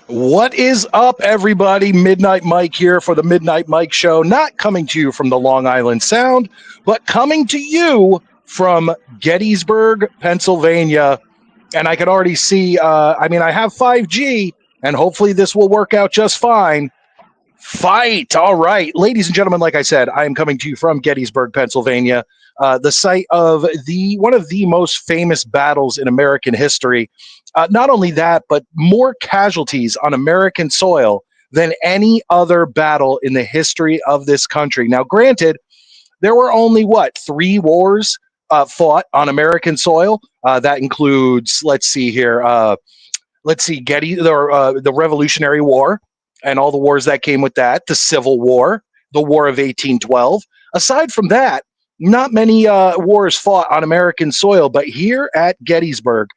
What is up, everybody? Midnight Mike here for the Midnight Mike Show. Not coming to you from the Long Island Sound, but coming to you from Gettysburg, Pennsylvania. And I can already see, I have 5G, and hopefully this will work out just fine. Fight. All right. Ladies and gentlemen, like I said, I am coming to you from Gettysburg, Pennsylvania, the site of one of the most famous battles in American history. Not only that, but more casualties on American soil than any other battle in the history of this country. Now, granted, there were only, three wars fought on American soil. That includes, let's see here, the Revolutionary War and all the wars that came with that, the Civil War, the War of 1812. Aside from that, not many wars fought on American soil, but here at Gettysburg,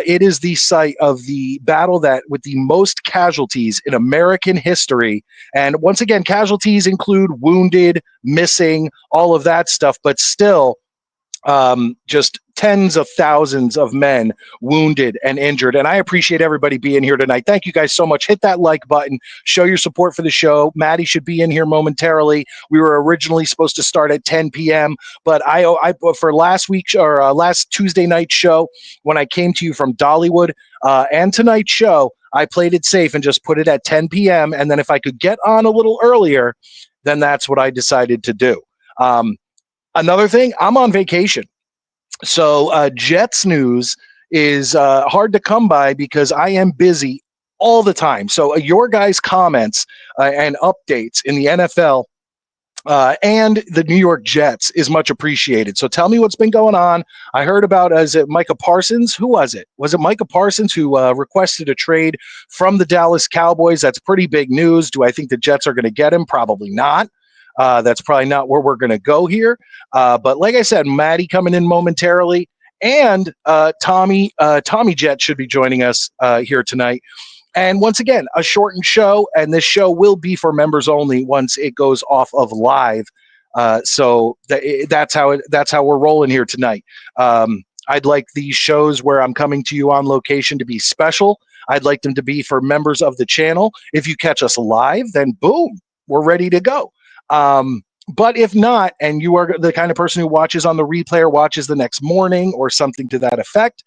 it is the site of the battle that with the most casualties in American history. And once again, casualties include wounded, missing, all of that stuff, but still just tens of thousands of men wounded and injured. And I appreciate everybody being here tonight. Thank you guys so much. Hit that like button. Show your support for the show. Maddie should be in here momentarily. We were originally supposed to start at 10 p.m., but I for last week's or last Tuesday night show, when I came to you from Dollywood and tonight's show, I played it safe and just put it at 10 p.m. And then if I could get on a little earlier, then that's what I decided to do. Another thing, I'm on vacation. So Jets news is hard to come by because I am busy all the time. So your guys' comments and updates in the NFL and the New York Jets is much appreciated. So tell me what's been going on. I heard about, is it Micah Parsons? Who was it? Was it Micah Parsons who requested a trade from the Dallas Cowboys? That's pretty big news. Do I think the Jets are going to get him? Probably not. That's probably not where we're going to go here. But like I said, Maddie coming in momentarily, and Tommy Jet should be joining us here tonight. And once again, a shortened show, and this show will be for members only once it goes off of live. So that's how we're rolling here tonight. I'd like these shows where I'm coming to you on location to be special. I'd like them to be for members of the channel. If you catch us live, then boom, we're ready to go. But if not, and you are the kind of person who watches on the replay or watches the next morning or something to that effect,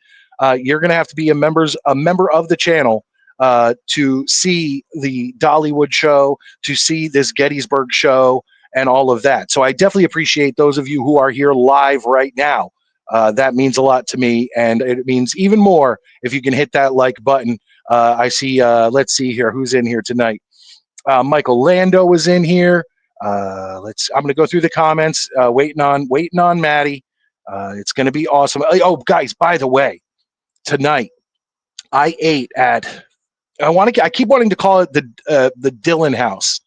you're going to have to be a member of the channel to see the Dollywood show, to see this Gettysburg show, and all of that. So I definitely appreciate those of you who are here live right now. That means a lot to me, and it means even more if you can hit that like button. I see, let's see here, who's in here tonight. Michael Lando was in here. I'm going to go through the comments, waiting on Maddie. It's going to be awesome. Oh, guys, by the way, tonight I ate at, I keep wanting to call it the Dillon House.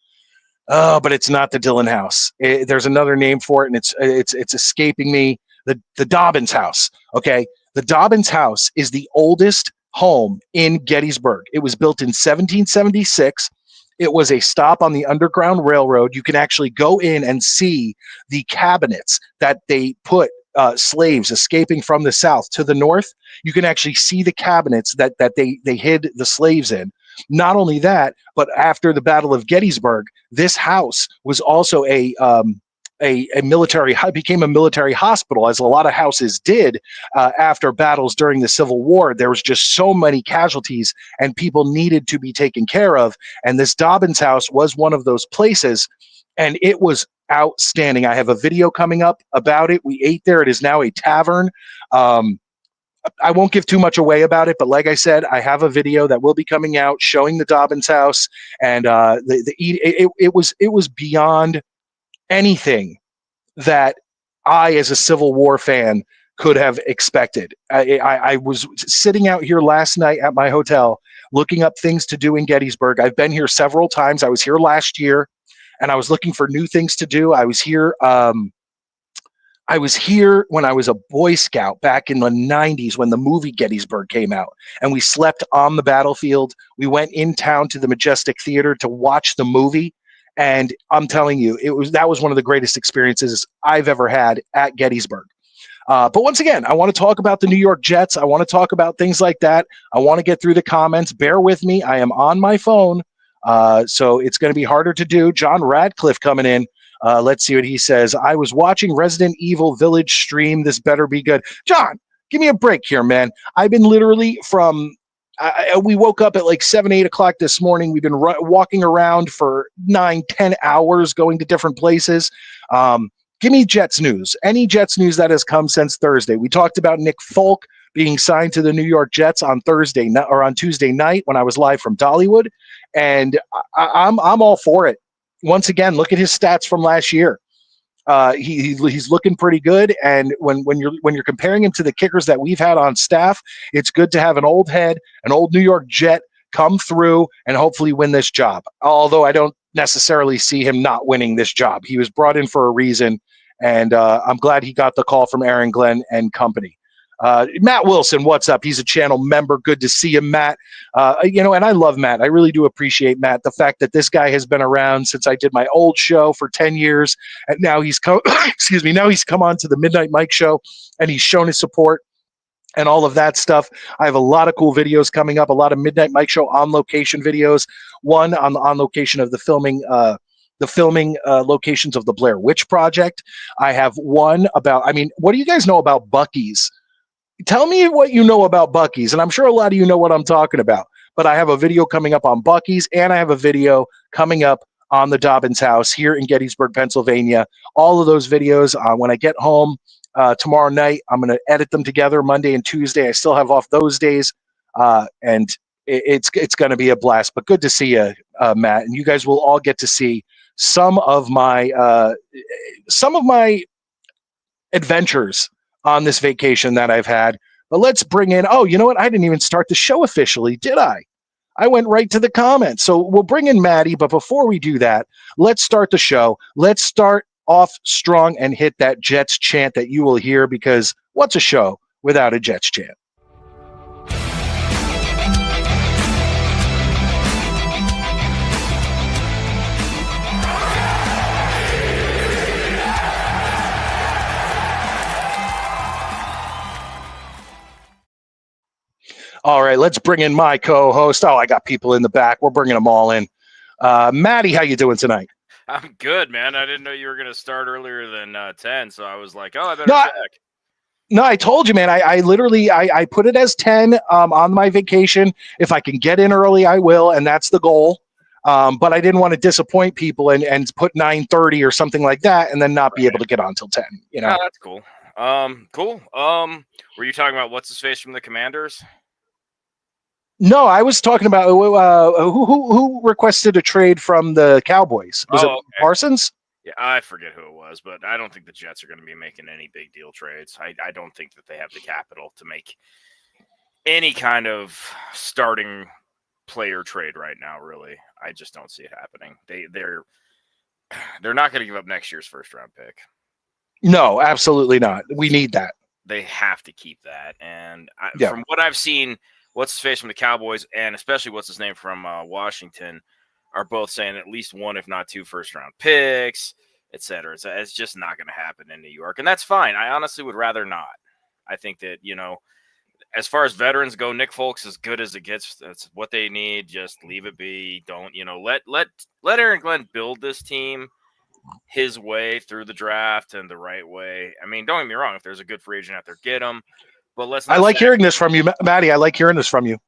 Oh, but it's not the Dillon House. There's another name for it, and it's escaping me. The Dobbins House. Okay. The Dobbins House is the oldest home in Gettysburg. It was built in 1776. It was a stop on the Underground Railroad. You can actually go in and see the cabinets that they put slaves escaping from the South to the North. You can actually see the cabinets that they hid the slaves in. Not only that, but after the Battle of Gettysburg, this house was also became a military hospital, as a lot of houses did after battles during the Civil War. There was just so many casualties and people needed to be taken care of. And this Dobbins House was one of those places, and it was outstanding. I have a video coming up about it. We ate there. It is now a tavern. I won't give too much away about it, but like I said, I have a video that will be coming out showing the Dobbins House, and it was beyond anything that I, as a Civil War fan, could have expected. I was sitting out here last night at my hotel looking up things to do in Gettysburg. I've been here several times. I was here last year, and I was looking for new things to do. I was here when I was a Boy Scout back in the 90s when the movie Gettysburg came out, and we slept on the battlefield. We went in town to the Majestic Theater to watch the movie. And I'm telling you, that was one of the greatest experiences I've ever had at Gettysburg. But once again, I want to talk about the New York Jets. I want to talk about things like that. I want to get through the comments. Bear with me. I am on my phone, so it's going to be harder to do. John Radcliffe coming in. Let's see what he says. I was watching Resident Evil Village stream. This better be good. John, give me a break here, man. I've been literally we woke up at like 7, 8 o'clock this morning. We've been walking around for 9, 10 hours going to different places. Give me Jets news. Any Jets news that has come since Thursday. We talked about Nick Folk being signed to the New York Jets on Tuesday night when I was live from Dollywood, and I'm all for it. Once again, look at his stats from last year. He's looking pretty good, and when you're comparing him to the kickers that we've had on staff, it's good to have an old head, an old New York Jet come through and hopefully win this job. Although I don't necessarily see him not winning this job. He was brought in for a reason, and I'm glad he got the call from Aaron Glenn and company. Matt Wilson, what's up? He's a channel member. Good to see you, Matt. And I love Matt. I really do appreciate Matt. The fact that this guy has been around since I did my old show for 10 years, and now he's come. Excuse me. Now he's come on to the Midnight Mike show, and he's shown his support and all of that stuff. I have a lot of cool videos coming up. A lot of Midnight Mike show on location videos. One on location of the filming. Locations of the Blair Witch Project. I have one about. What do you guys know about Buc-ee's? Tell me what you know about Buc-ee's, and I'm sure a lot of you know what I'm talking about. But I have a video coming up on Buc-ee's, and I have a video coming up on the Dobbins house here in Gettysburg, Pennsylvania. All of those videos, when I get home tomorrow night, I'm going to edit them together Monday and Tuesday. I still have off those days, and it's going to be a blast. But good to see you, Matt, and you guys will all get to see some of my adventures on this vacation that I've had. But let's bring in, you know what? I didn't even start the show officially, did I? I went right to the comments. So we'll bring in Maddie, but before we do that, let's start the show. Let's start off strong and hit that Jets chant that you will hear, because what's a show without a Jets chant? All right, let's bring in my co-host. Oh, I got people in the back. We're bringing them all in. Maddie, how you doing tonight? I'm good, man. I didn't know you were going to start earlier than 10, so I was like, I better check. No, I told you, man. I literally put it as 10 on my vacation. If I can get in early, I will, and that's the goal. But I didn't want to disappoint people and put 9:30 or something like that, and then not be able to get on till 10. You know, that's cool. Cool. Were you talking about what's his face from the Commanders? No, I was talking about who requested a trade from the Cowboys. Was it Parsons? Yeah, I forget who it was, but I don't think the Jets are going to be making any big deal trades. I don't think that they have the capital to make any kind of starting player trade right now, really. I just don't see it happening. They're not going to give up next year's first round pick. No, absolutely not. We need that. They have to keep that. And from what I've seen, what's his face from the Cowboys, and especially what's his name from Washington, are both saying at least one, if not two, first-round picks, et cetera. It's just not going to happen in New York, and that's fine. I honestly would rather not. I think that, as far as veterans go, Nick Folk's as good as it gets. That's what they need. Just leave it be. Don't, let Aaron Glenn build this team his way through the draft and the right way. I mean, don't get me wrong. If there's a good free agent out there, get him. But let's not. I like hearing this from you, Maddie. I like hearing this from you.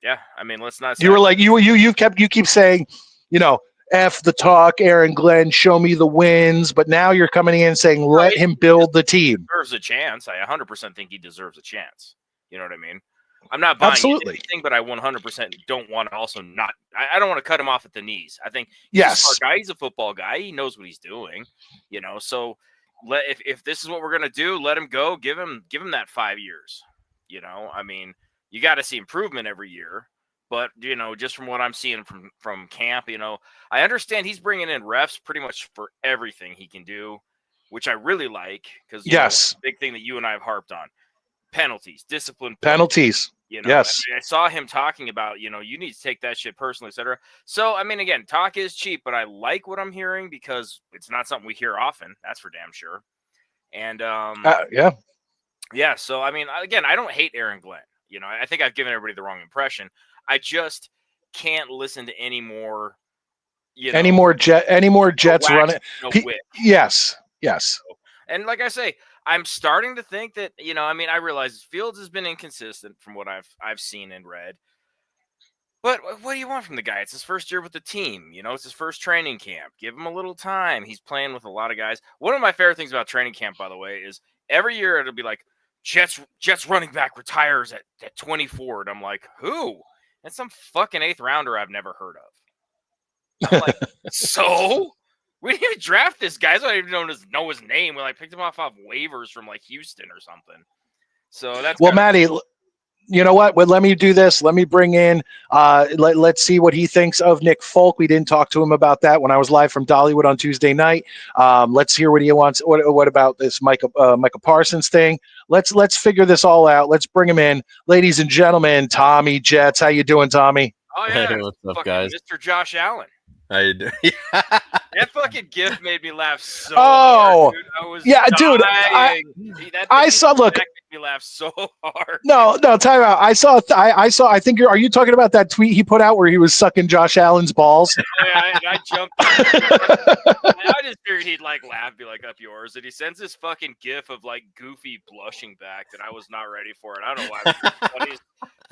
Yeah, I mean, let's not. You were like you keep saying, F the talk, Aaron Glenn, show me the wins. But now you're coming in and saying, let him build the team. He deserves a chance. I 100% think he deserves a chance. You know what I mean? I'm not buying anything, but I 100% don't want to also not. I don't want to cut him off at the knees. I think he's a smart guy. He's a football guy. He knows what he's doing. So. If this is what we're gonna do, let him go. Give him that 5 years. I mean, you got to see improvement every year. But just from what I'm seeing from camp, I understand he's bringing in refs pretty much for everything he can do, which I really like, because big thing that you and I have harped on: penalties, discipline, penalties. Yes, I saw him talking about, you need to take that shit personally, et cetera. So, I mean, again, talk is cheap, but I like what I'm hearing because it's not something we hear often. That's for damn sure. And Yeah. So, I mean, again, I don't hate Aaron Glenn. You know, I think I've given everybody the wrong impression. I just can't listen to any more, any more Jets running. no wit. Yes. And like I say, I'm starting to think that, you know, I mean, I realize Fields has been inconsistent from what I've seen and read. But what do you want from the guy? It's his first year with the team. You know, it's his first training camp. Give him a little time. He's playing with a lot of guys. One of my favorite things about training camp, by the way, is every year it'll be like Jets running back retires at 24. And I'm like, who? That's some fucking 8th rounder I've never heard of. I'm like, so? We didn't even draft this guy. So I don't even know his name. We like picked him off waivers from like Houston or something. So that's well, Maddie. You know what? Well, let me do this. Let me bring in. Let's see what he thinks of Nick Folk. We didn't talk to him about that when I was live from Dollywood on Tuesday night. Let's hear what he wants. What about this Micah Parsons thing? Let's figure this all out. Let's bring him in, ladies and gentlemen. Tommy Jets, how you doing, Tommy? Oh yeah, hey, what's up, guys? Mr. Josh Allen. How you doing? That fucking GIF made me laugh so hard, dude. I was dying. I saw. Look, made me laugh so hard. No, time out. I saw. I think are you talking about that tweet he put out where he was sucking Josh Allen's balls? Oh, yeah, I jumped. I just figured he'd like laugh, be like up yours, and he sends this fucking GIF of like Goofy blushing back that I was not ready for, and I don't know why. It was the funniest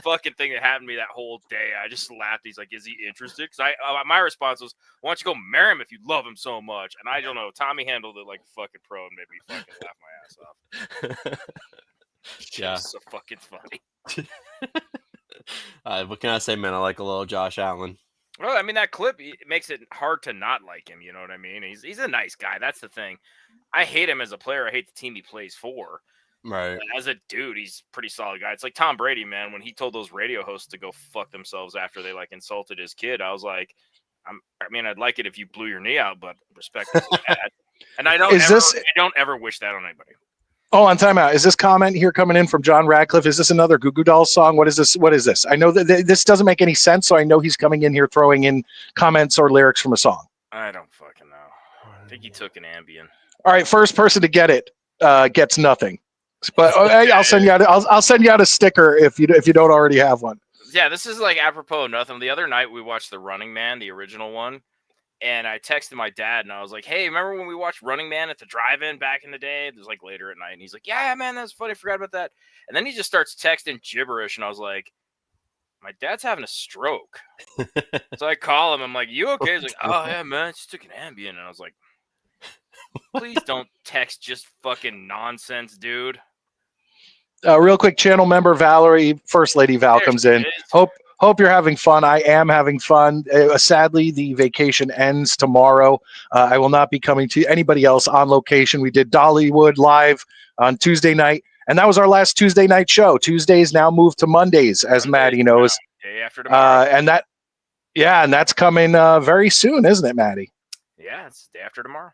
fucking thing that happened to me that whole day. I just laughed. He's like, "Is he interested?" Because my response was, "Why don't you go marry him if you love him so much?" And I don't know. Tommy handled it like a fucking pro and made me fucking laugh my ass off. Yeah, so fucking funny. What can I say, man? I like a little Josh Allen. Well, I mean, that clip it makes it hard to not like him. You know what I mean? He's a nice guy. That's the thing. I hate him as a player. I hate the team he plays for. Right. But as a dude, he's a pretty solid guy. It's like Tom Brady, man. When he told those radio hosts to go fuck themselves after they like insulted his kid, I was like, I'd like it if you blew your knee out, but respect is bad. And I don't ever wish that on anybody. Oh, on timeout. Is this comment here coming in from John Radcliffe? Is this another Goo Goo Dolls song? What is this? What is this? I know that this doesn't make any sense, so I know he's coming in here throwing in comments or lyrics from a song. I don't fucking know. I think he took an Ambien. All right, first person to get it gets nothing. But I'll send you out. I'll send you out a sticker if you don't already have one. Yeah, this is like apropos of nothing. The other night we watched The Running Man, the original one. And I texted my dad, and I was like, "Hey, remember when we watched Running Man at the drive-in back in the day?" It was like later at night, and he's like, "Yeah, man, that's funny. I forgot about that." And then he just starts texting gibberish, and I was like, "My dad's having a stroke." So I call him. I'm like, "You okay?" He's like, "Oh yeah, man, just took an Ambien." And I was like, "Please don't text just fucking nonsense, dude." Real quick, channel member Valerie, First Lady Val comes in. Hope you're having fun. I am having fun. Sadly, the vacation ends tomorrow. I will not be coming to anybody else on location. We did Dollywood live on Tuesday night, and that was our last Tuesday night show. Tuesdays now moved to Mondays, as Maddie knows. Day after tomorrow. And that's coming very soon, isn't it, Maddie? Yeah, it's day after tomorrow.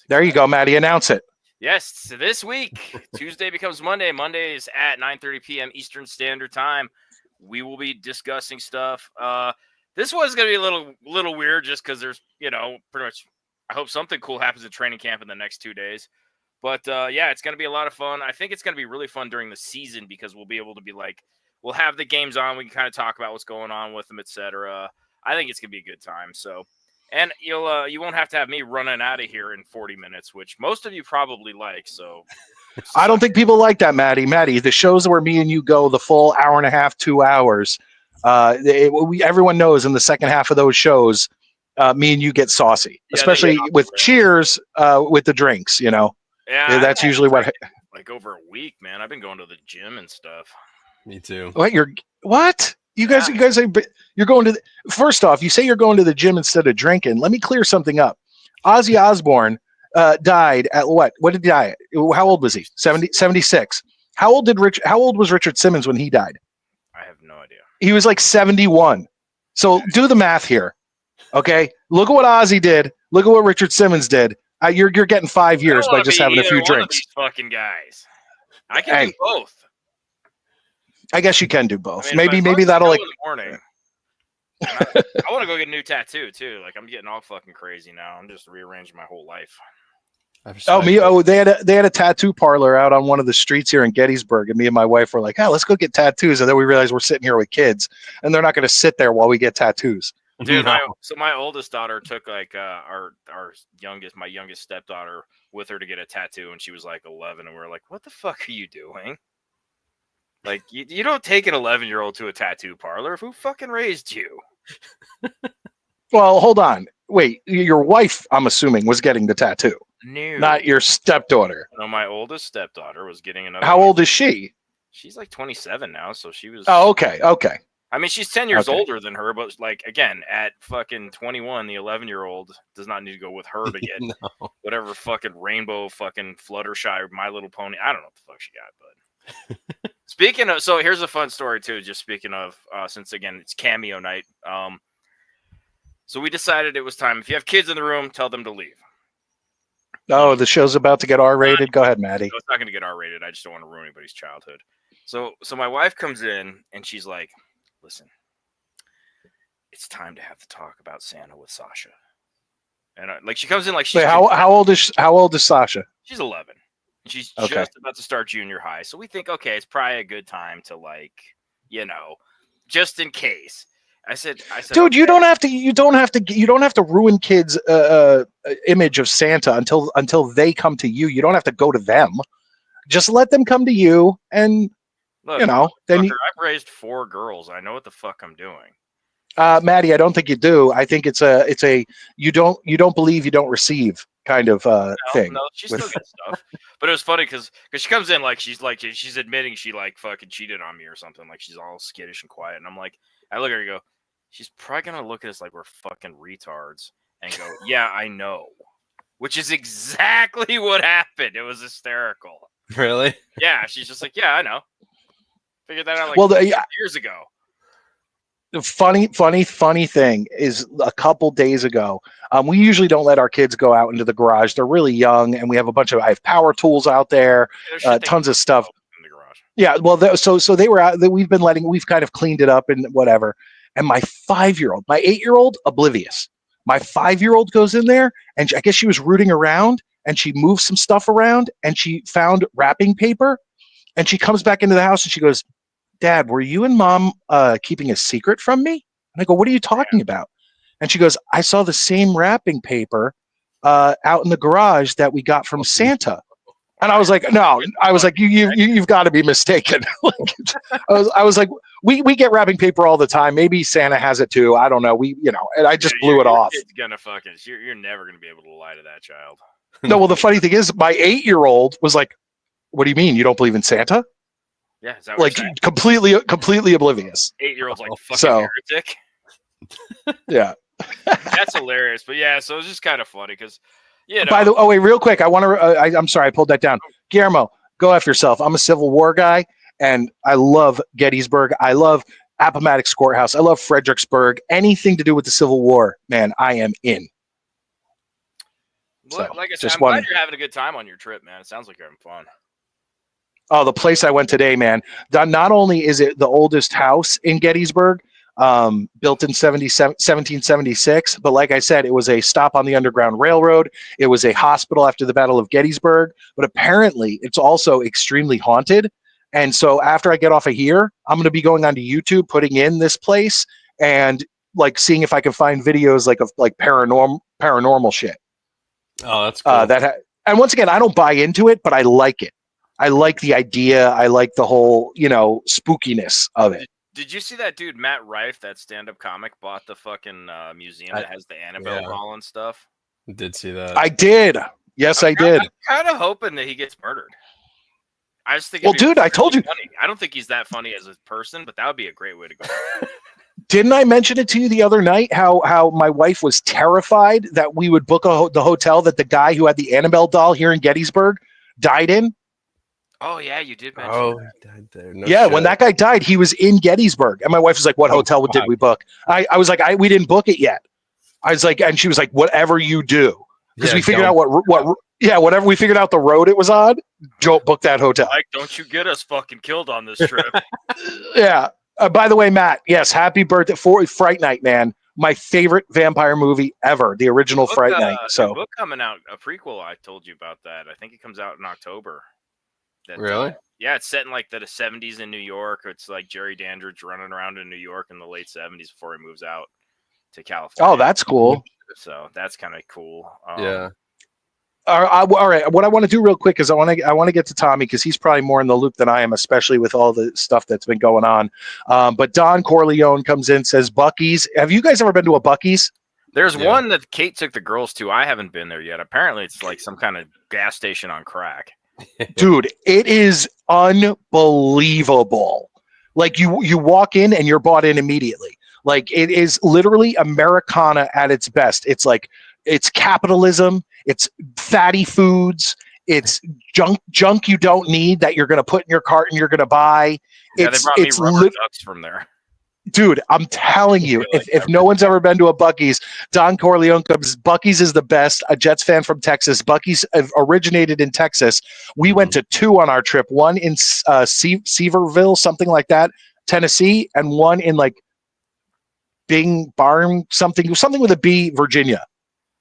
There you go, Maddie. Announce it. Yes, so this week, Tuesday becomes Monday. Monday is at 9:30 p.m. Eastern Standard Time. We will be discussing stuff. This was going to be a little weird just because there's, pretty much, I hope something cool happens at training camp in the next 2 days. But, yeah, it's going to be a lot of fun. I think it's going to be really fun during the season because we'll be able to be like, we'll have the games on. We can kind of talk about what's going on with them, etc. I think it's going to be a good time. So, and you won't have to have me running out of here in 40 minutes, which most of you probably like. So. I don't think people like that, Maddie. Maddie, the shows where me and you go the full hour and a half, 2 hours, everyone knows in the second half of those shows, me and you get saucy, especially with cheers with the drinks, Yeah, that's usually what. Like over a week, man. I've been going to the gym and stuff. Me too. What you guys say you're going to first off, you say you're going to the gym instead of drinking. Let me clear something up. Ozzy Osbourne died at what? What did he die? How old was he? 76. How old was Richard Simmons when he died? I have no idea. He was like 71. So do the math here. Okay. Look at what Ozzy did. Look at what Richard Simmons did. You're getting 5 years by just having a few drinks. These fucking guys. I can do both. I guess you can do both. I mean, maybe that'll like. In the morning. I want to go get a new tattoo too. Like I'm getting all fucking crazy now. I'm just rearranging my whole life. They had a tattoo parlor out on one of the streets here in Gettysburg, and me and my wife were like, "Oh, let's go get tattoos." And then we realized we're sitting here with kids, and they're not going to sit there while we get tattoos. Dude, my oldest daughter took like my youngest stepdaughter with her to get a tattoo, and she was like 11, and we were like, "What the fuck are you doing? Like, you don't take an 11-year-old to a tattoo parlor. Who fucking raised you?" Well, hold on. Wait, your wife, I'm assuming, was getting the tattoo. No. Not your stepdaughter. No, my oldest stepdaughter was getting another. How old is she? She's like 27 now, so she was. Oh, okay. I mean, she's 10 years older than her, but like, again, at fucking 21, the 11-year-old does not need to go with her to get whatever fucking rainbow fucking Fluttershy, My Little Pony. I don't know what the fuck she got, but speaking of, so here's a fun story too. Just speaking of, since again it's cameo night. So we decided it was time. If you have kids in the room, tell them to leave. Oh, the show's about to get R-rated. Go ahead, Maddie. No, it's not going to get R-rated. I just don't want to ruin anybody's childhood. So my wife comes in and she's like, "Listen, it's time to have the talk about Santa with Sasha." And like she comes in like she's how old is Sasha? She's 11. She's just about to start junior high. So we think, okay, it's probably a good time to just in case. I said, dude, okay. you don't have to ruin kids' image of Santa until they come to you. You don't have to go to them. Just let them come to you, and look, then I've raised 4 girls. I know what the fuck I'm doing. Maddie, I don't think you do. I think it's a you don't believe, you don't receive kind of thing. No, she still gets stuff. But it was funny because she comes in like she's admitting she like fucking cheated on me or something. Like she's all skittish and quiet, and I'm like, I look at her and go, she's probably gonna look at us like we're fucking retards and go, "Yeah, I know," which is exactly what happened. It was hysterical. Really? Yeah, she's just like, "Yeah, I know." Figured that out like years ago. The funny thing is, a couple days ago, we usually don't let our kids go out into the garage. They're really young, and we have I have power tools out there, tons of stuff. In the garage. Yeah, well, so they were out. We've kind of cleaned it up and whatever. And my 5-year-old, my 8-year-old, oblivious. My 5-year-old goes in there, and I guess she was rooting around, and she moved some stuff around, and she found wrapping paper, and she comes back into the house, and she goes, "Dad, were you and Mom keeping a secret from me?" And I go, "What are you talking about?" And she goes, "I saw the same wrapping paper out in the garage that we got from Santa." And I was like, "No," I was like, "You've got to be mistaken." I was like, we get wrapping paper all the time. Maybe Santa has it too. I don't know. And I just blew it off. It's gonna fucking. You're never gonna be able to lie to that child. No, well, the funny thing is, my 8-year-old was like, "What do you mean? You don't believe in Santa?" Yeah, is that what like completely oblivious. 8-year-old's like fucking heretic. Yeah, that's hilarious. But yeah, so it's just kind of funny because wait, real quick, I want to. I'm sorry, I pulled that down. Guillermo, go F yourself. I'm a Civil War guy, and I love Gettysburg. I love Appomattox Courthouse. I love Fredericksburg. Anything to do with the Civil War, man, I am in. Well, so, like I said, I'm glad you're having a good time on your trip, man. It sounds like you're having fun. Oh, the place I went today, man. Not only is it the oldest house in Gettysburg, built in 1776, but like I said, it was a stop on the Underground Railroad. It was a hospital after the Battle of Gettysburg, but apparently it's also extremely haunted. And so after I get off of here, I'm going to be going onto YouTube, putting in this place, and like seeing if I can find videos of paranormal shit. Oh, that's cool. And once again, I don't buy into it, but I like it. I like the idea. I like the whole, spookiness of it. Did you see that dude, Matt Rife, that stand-up comic, bought the fucking museum that has the Annabelle doll and stuff? Did see that. I did. Yes, I did. I'm kind of hoping that he gets murdered. I just think. Well, dude, I told you. Funny. I don't think he's that funny as a person, but that would be a great way to go. Didn't I mention it to you the other night? How my wife was terrified that we would book the hotel that the guy who had the Annabelle doll here in Gettysburg died in. Oh yeah, you did mention that. Died there. No yeah, shit. When that guy died, he was in Gettysburg, and my wife was like, "What hotel did we book?" I was like, "We didn't book it yet." I was like, and she was like, "Whatever you do," because we figured out whatever we figured out the road it was on. Don't book that hotel. Like, don't you get us fucking killed on this trip? Yeah. By the way, Matt, yes, happy birthday for Fright Night, man. my favorite vampire movie ever, the original Fright Night. So book coming out, a prequel. I told you about that. I think it comes out in October. Really? Yeah, it's set in like the 70s in New York. It's like Jerry Dandridge running around in New York in the late 70s before he moves out to California. Oh, that's cool. So that's kind of cool. Yeah. All right. What I want to do real quick is I want to get to Tommy because he's probably more in the loop than I am, especially with all the stuff that's been going on. But Don Corleone comes in, says Buc-ee's. Have you guys ever been to a Buc-ee's? There's one that Kate took the girls to. I haven't been there yet. Apparently, it's like some kind of gas station on crack. Dude, it is unbelievable. Like you walk in and you're bought in immediately. Like it is literally Americana at its best. It's like it's capitalism. It's fatty foods. It's junk you don't need that you're going to put in your cart and you're going to buy. Yeah, they brought me rubber ducks from there. Dude, I'm telling you, if no one's ever been to a Buc-ee's, Don Corleone comes. Buc-ee's is the best. A Jets fan from Texas. Buc-ee's originated in Texas. We went to two on our trip. One in Seaverville, something like that, Tennessee, and one in like Bing Barn, something with a B, Virginia.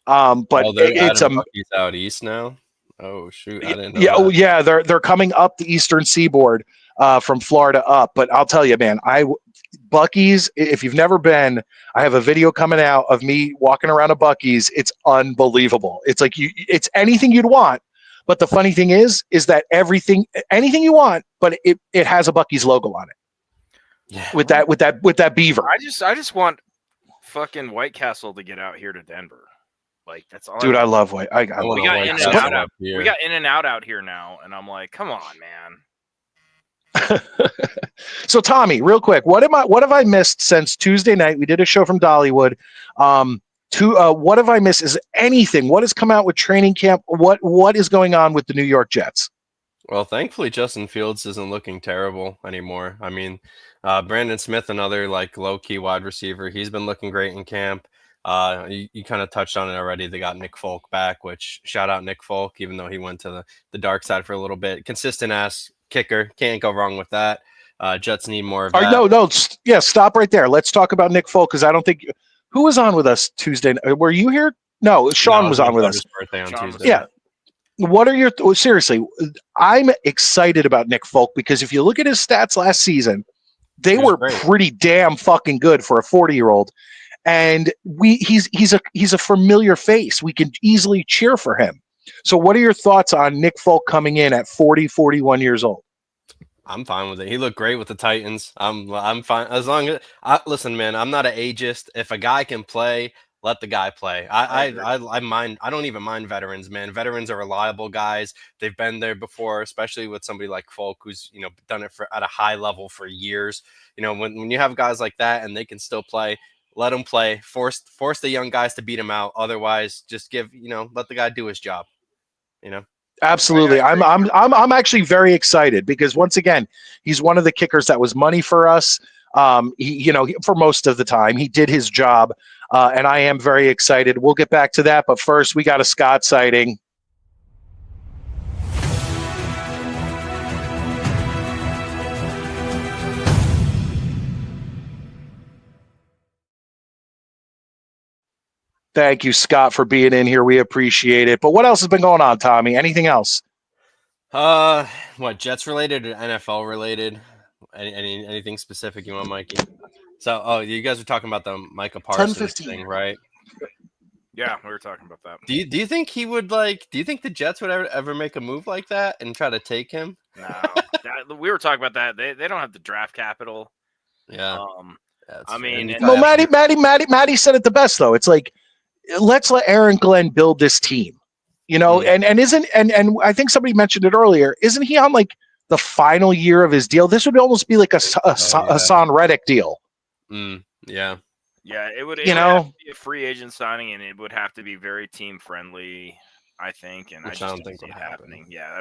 But it's a Buc-ee's out east now. Oh shoot, I didn't know. Yeah, oh yeah, they're coming up the eastern seaboard from Florida up. But I'll tell you, man, Buc-ee's, if you've never been, I have a video coming out of me walking around a Buc-ee's. It's unbelievable. It's like it's anything you'd want. But the funny thing is that anything you want, but it has a Buc-ee's logo on it. Yeah. With that beaver. I just want fucking White Castle to get out here to Denver. Like that's all. Dude, I love White. We got In-N-Out out here now, and I'm like, come on, man. So Tommy, real quick, what have I missed since Tuesday night? We did a show from Dollywood. What have I missed? Is anything? What has come out with training camp? What is going on with the New York Jets? Well, thankfully, Justin Fields isn't looking terrible anymore. I mean, Brandon Smith, another like low-key wide receiver, he's been looking great in camp. You kind of touched on it already. They got Nick Folk back, which shout out Nick Folk, even though he went to the dark side for a little bit. Consistent ass kicker. Can't go wrong with that. Jets need more of that. No. Yeah, stop right there. Let's talk about Nick Folk because I don't think – who was on with us Tuesday? Were you here? No, Sean was on with us. His birthday on Tuesday. Yeah. What are your – seriously, I'm excited about Nick Folk because if you look at his stats last season, they were pretty damn fucking good for a 40-year-old. And he's a familiar face. We can easily cheer for him. So what are your thoughts on Nick Folk coming in at 41 years old? I'm fine with it. He looked great with the Titans. I'm fine as long as listen, man. I'm not an ageist. If a guy can play, let the guy play. I don't even mind veterans, man. Veterans are reliable guys. They've been there before, especially with somebody like Folk, who's done it at a high level for years. When you have guys like that and they can still play, let him play. Force the young guys to beat him out. Otherwise, just let the guy do his job. Absolutely. I'm actually very excited because once again, he's one of the kickers that was money for us. For most of the time, he did his job, and I am very excited. We'll get back to that, but first, we got a Scott sighting. Thank you, Scott, for being in here. We appreciate it. But what else has been going on, Tommy? Anything else? What, Jets related or NFL related? Anything specific you want, Mikey? So, you guys were talking about the Micah Parsons thing, right? Yeah, we were talking about that. Do you think he would do you think the Jets would ever make a move like that and try to take him? No, we were talking about that. They don't have the draft capital. Yeah. Maddie said it the best though. It's like, let's let Aaron Glenn build this team, and I think somebody mentioned it earlier. Isn't he on like the final year of his deal? This would almost be like a Hassan Reddick deal. Yeah. Yeah, it would have to be a free agent signing, and it would have to be very team friendly, I think. And I don't think it's happening. Yeah,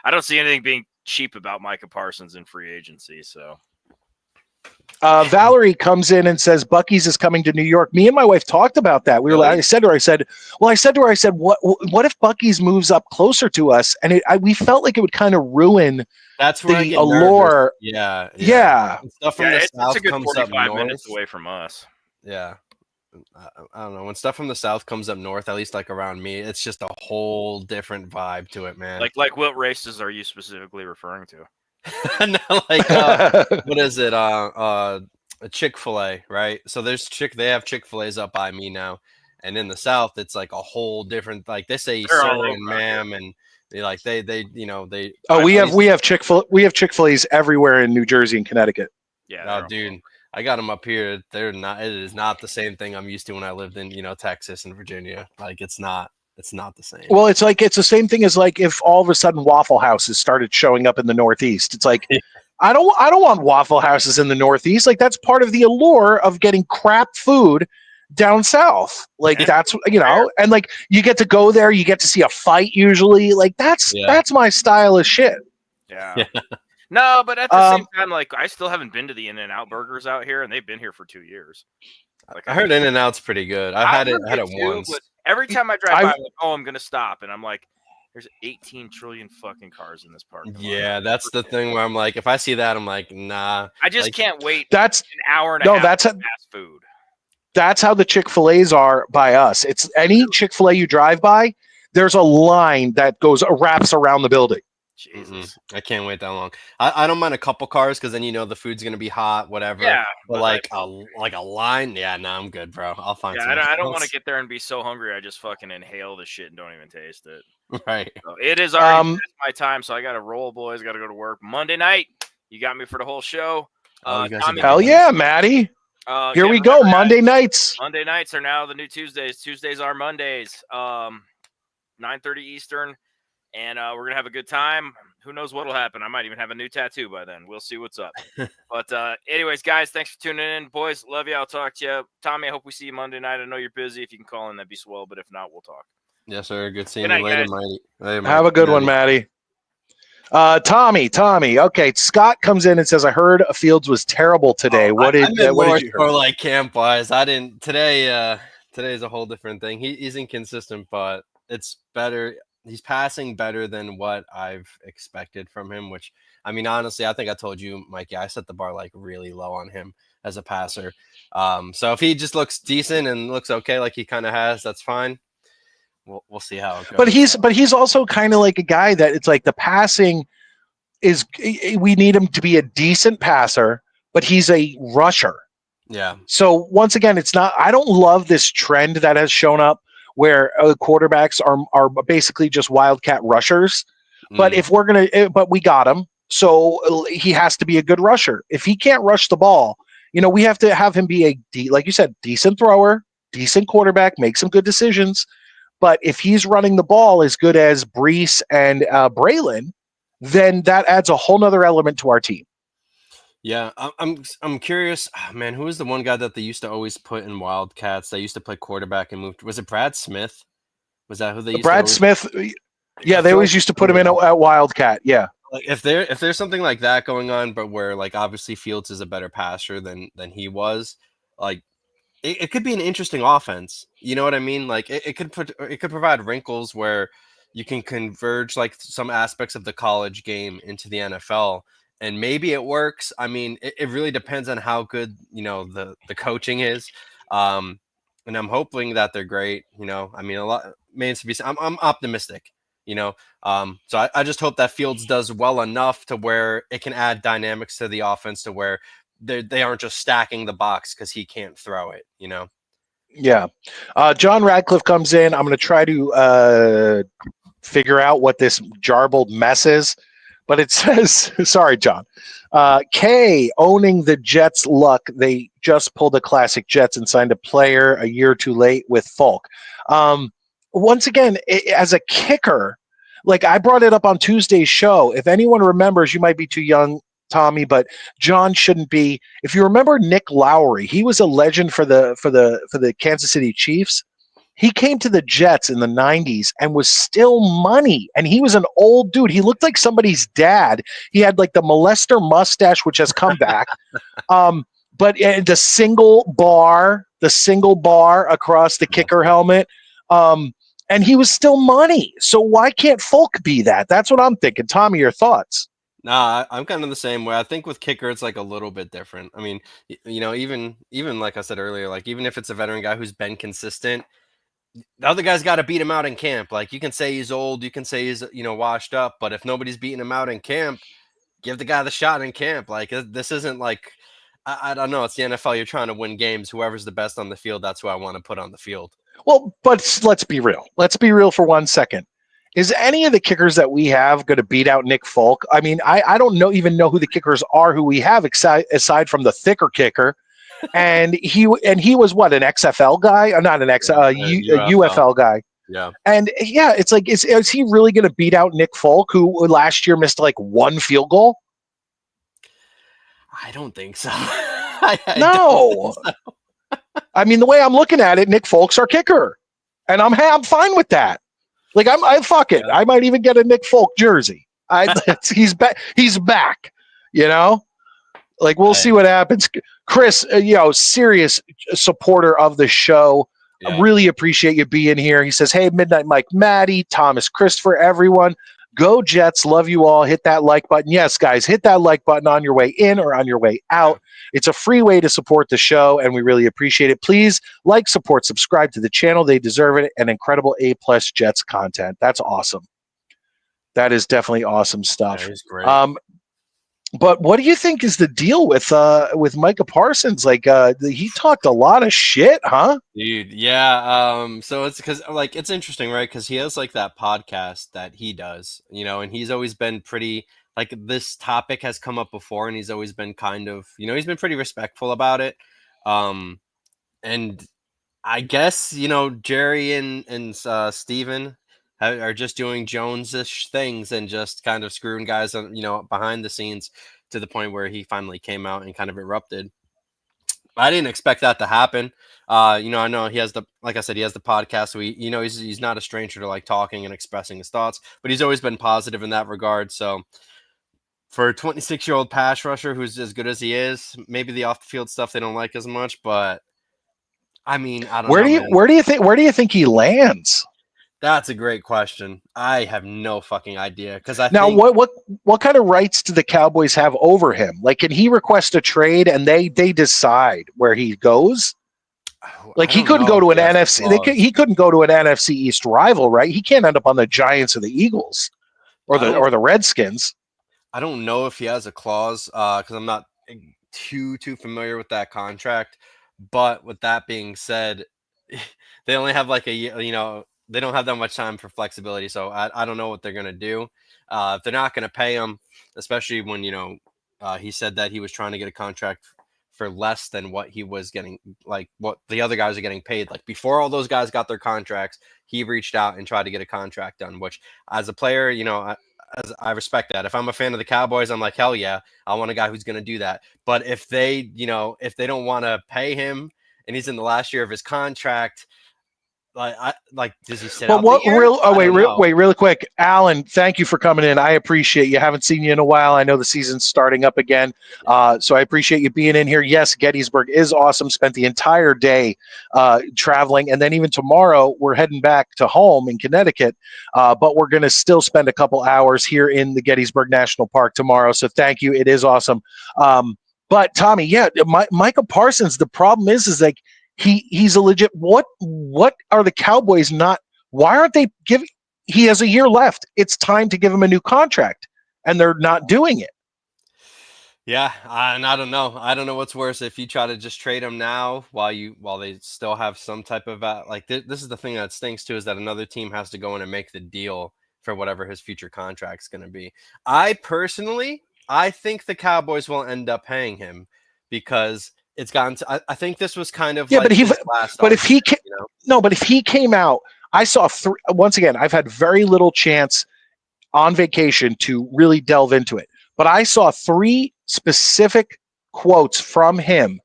I don't see anything being cheap about Micah Parsons in free agency. So. Valerie comes in and says Buc-ee's is coming to New York. Me and my wife talked about that. I said to her, what if Buc-ee's moves up closer to us? And we felt like it would kind of ruin the allure. Yeah. Yeah. Stuff from the south it's a good comes 45 up north. minutes away from us. Yeah. I don't know, when stuff from the South comes up north, at least like around me, it's just a whole different vibe to it, man. Like what races are you specifically referring to? No, like what is it? A Chick-fil-A, right? So they have Chick-fil-A's up by me now, and in the South, it's like a whole different. Like they say They're sir and ma'am, and they. Oh, we have Chick-fil-A's everywhere in New Jersey and Connecticut. Yeah, dude, I got them up here. They're not. It is not the same thing I'm used to when I lived in Texas and Virginia. Like it's not. It's not the same. Well, it's like it's the same thing as like if all of a sudden Waffle Houses started showing up in the Northeast. It's like I don't want Waffle Houses in the Northeast. Like that's part of the allure of getting crap food down south. Like that's and like you get to go there, you get to see a fight usually. Like that's my style of shit. Yeah. No, but at the same time, like I still haven't been to the In-N-Out burgers out here, and they've been here for 2 years. Like I heard In-N-Out's pretty good. I had it once. But every time I drive by, I'm like, I'm gonna stop, and I'm like, there's 18 trillion fucking cars in this park. Yeah, that's the thing where I'm like, if I see that, I'm like, nah. I just can't wait. That's an hour and a half. That's fast food. That's how the Chick-fil-A's are by us. It's any Chick-fil-A you drive by, there's a line that wraps around the building. Jesus. I can't wait that long. I don't mind a couple cars because then the food's gonna be hot, whatever. Yeah, but like a line, I'm good, bro. I'll find. Yeah, I don't want to get there and be so hungry I just fucking inhale the shit and don't even taste it. Right. So it is already past my time, so I got to roll, boys. Got to go to work. Monday night, you got me for the whole show. Hell yeah, Maddie. Here we go. Monday nights. Monday nights are now the new Tuesdays. Tuesdays are Mondays. 9:30 Eastern. And we're going to have a good time. Who knows what will happen? I might even have a new tattoo by then. We'll see what's up. But anyways, guys, thanks for tuning in. Boys, love you. I'll talk to you. Tommy, I hope we see you Monday night. I know you're busy. If you can call in, that'd be swell. But if not, we'll talk. Yes, sir. Good seeing you later, Mighty. Have a good one, Maddie. Tommy. Okay, Scott comes in and says, I heard Fields was terrible today. What did you hear? Or like camp-wise. I didn't. Today is a whole different thing. He's inconsistent, but it's better. He's passing better than what I've expected from him, which, I mean, honestly, I think I told you, Mikey, I set the bar like really low on him as a passer. So if he just looks decent and looks okay like he kind of has, that's fine. We'll see how it goes. But he's also kind of like a guy that it's like the passing is, we need him to be a decent passer, but he's a rusher. Yeah. So once again, I don't love this trend that has shown up where quarterbacks are basically just wildcat rushers. But if but we got him, so he has to be a good rusher. If he can't rush the ball, we have to have him be like you said, decent thrower, decent quarterback, make some good decisions. But if he's running the ball as good as Brees and Braylon, then that adds a whole nother element to our team. Yeah, I'm curious, man. Who was the one guy that they used to always put in Wildcats? They used to play quarterback and moved. Was it Brad Smith? Was that who they used Brad to Smith? Yeah, they always used to put him in at Wildcat. Yeah. Like if there's something like that going on, but where like obviously Fields is a better passer than he was, like it could be an interesting offense. You know what I mean? Like it could provide wrinkles where you can converge like some aspects of the college game into the NFL. And maybe it works. I mean, it really depends on how good, the coaching is. And I'm hoping that they're great. I mean, a lot remains to be seen. I'm optimistic, So I just hope that Fields does well enough to where it can add dynamics to the offense to where they aren't just stacking the box because he can't throw it, Yeah. John Radcliffe comes in. I'm going to try to figure out what this jarbled mess is. But it says, sorry, John. K owning the Jets luck. They just pulled a classic Jets and signed a player a year too late with Falk. Once again, as a kicker, like I brought it up on Tuesday's show. If anyone remembers, you might be too young, Tommy, but John shouldn't be. If you remember Nick Lowry, he was a legend for the Kansas City Chiefs. He came to the Jets in the 90s and was still money. And he was an old dude. He looked like somebody's dad. He had like the molester mustache, which has come back. But the single bar across the kicker helmet. And he was still money. So why can't Folk be that? That's what I'm thinking. Tommy, your thoughts? Nah, I'm kind of the same way. I think with kicker, it's like a little bit different. I mean, even like I said earlier, like even if it's a veteran guy who's been consistent, the other guy's got to beat him out in camp. Like you can say he's old, you can say he's washed up, but if nobody's beating him out in camp, give the guy the shot in camp. Like this isn't like I don't know. It's the NFL. You're trying to win games. Whoever's the best on the field, that's who I want to put on the field. Well, but let's be real. Let's be real for 1 second. Is any of the kickers that we have going to beat out Nick Folk? I mean, I don't even know who the kickers are who we have aside from the thicker kicker. And he was what, an XFL guy? Not an UFL guy. Yeah. And yeah, it's like, is he really going to beat out Nick Folk, who last year missed like 1 field goal? I don't think so. No. I mean, the way I'm looking at it, Nick Folk's our kicker, and I'm fine with that. Like I fuck it. I might even get a Nick Folk jersey. He's back. He's back. Like we'll see what happens. Chris, serious supporter of the show. Yeah. I really appreciate you being here. He says, "Hey, Midnight Mike, Maddie, Thomas, Christopher, everyone. Go Jets. Love you all. Hit that like button." Yes, guys, hit that like button on your way in or on your way out. It's a free way to support the show, and we really appreciate it. Please like, support, subscribe to the channel. They deserve it. And incredible A+ Jets content. That's awesome. That is definitely awesome stuff. That is great. But what do you think is the deal with Micah Parsons? Like, he talked a lot of shit, huh? Dude, yeah. So it's because it's interesting, right? Because he has like that podcast that he does, and he's always been pretty like this topic has come up before, and he's always been kind of, he's been pretty respectful about it. And I guess Jerry and Steven are just doing Jones-ish things and just kind of screwing guys, behind the scenes to the point where he finally came out and kind of erupted. I didn't expect that to happen. I know he has like I said, he has the podcast. So he's not a stranger to like talking and expressing his thoughts, but he's always been positive in that regard. So for a 26-year-old pass rusher who's as good as he is, maybe the off the field stuff they don't like as much, but I mean, I don't know. Where do you think he lands? That's a great question. I have no fucking idea because what kind of rights do the Cowboys have over him? Like, can he request a trade and they decide where he goes? Like, he couldn't go to an NFC. He couldn't go to an NFC East rival, right? He can't end up on the Giants or the Eagles or the Redskins. I don't know if he has a clause because I'm not too familiar with that contract. But with that being said, they only have like a year, they don't have that much time for flexibility. So I don't know what they're going to do. If they're not going to pay him, especially when, he said that he was trying to get a contract for less than what he was getting, like what the other guys are getting paid. Like before all those guys got their contracts, he reached out and tried to get a contract done, which as a player, I respect that. If I'm a fan of the Cowboys, I'm like, hell yeah, I want a guy who's going to do that. But if they, if they don't want to pay him and he's in the last year of his contract, does he sit out the year? Wait, really quick. Alan, thank you for coming in. I appreciate you. Haven't seen you in a while. I know the season's starting up again. So I appreciate you being in here. Yes, Gettysburg is awesome. Spent the entire day traveling. And then even tomorrow, we're heading back to home in Connecticut. But we're going to still spend a couple hours here in the Gettysburg National Park tomorrow. So thank you. It is awesome. But Tommy, yeah, Micah Parsons, the problem is like, he's a legit. What are the Cowboys not? Why aren't they giving? He has a year left. It's time to give him a new contract, and they're not doing it. Yeah, and I don't know. I don't know what's worse if you try to just trade him now while they still have some type of this is the thing that stinks too, is that another team has to go in and make the deal for whatever his future contract's going to be. I think the Cowboys will end up paying him because it's gotten to, I think this was kind of but if he came out, I saw once again, I've had very little chance on vacation to really delve into it, but I saw 3 specific quotes from him,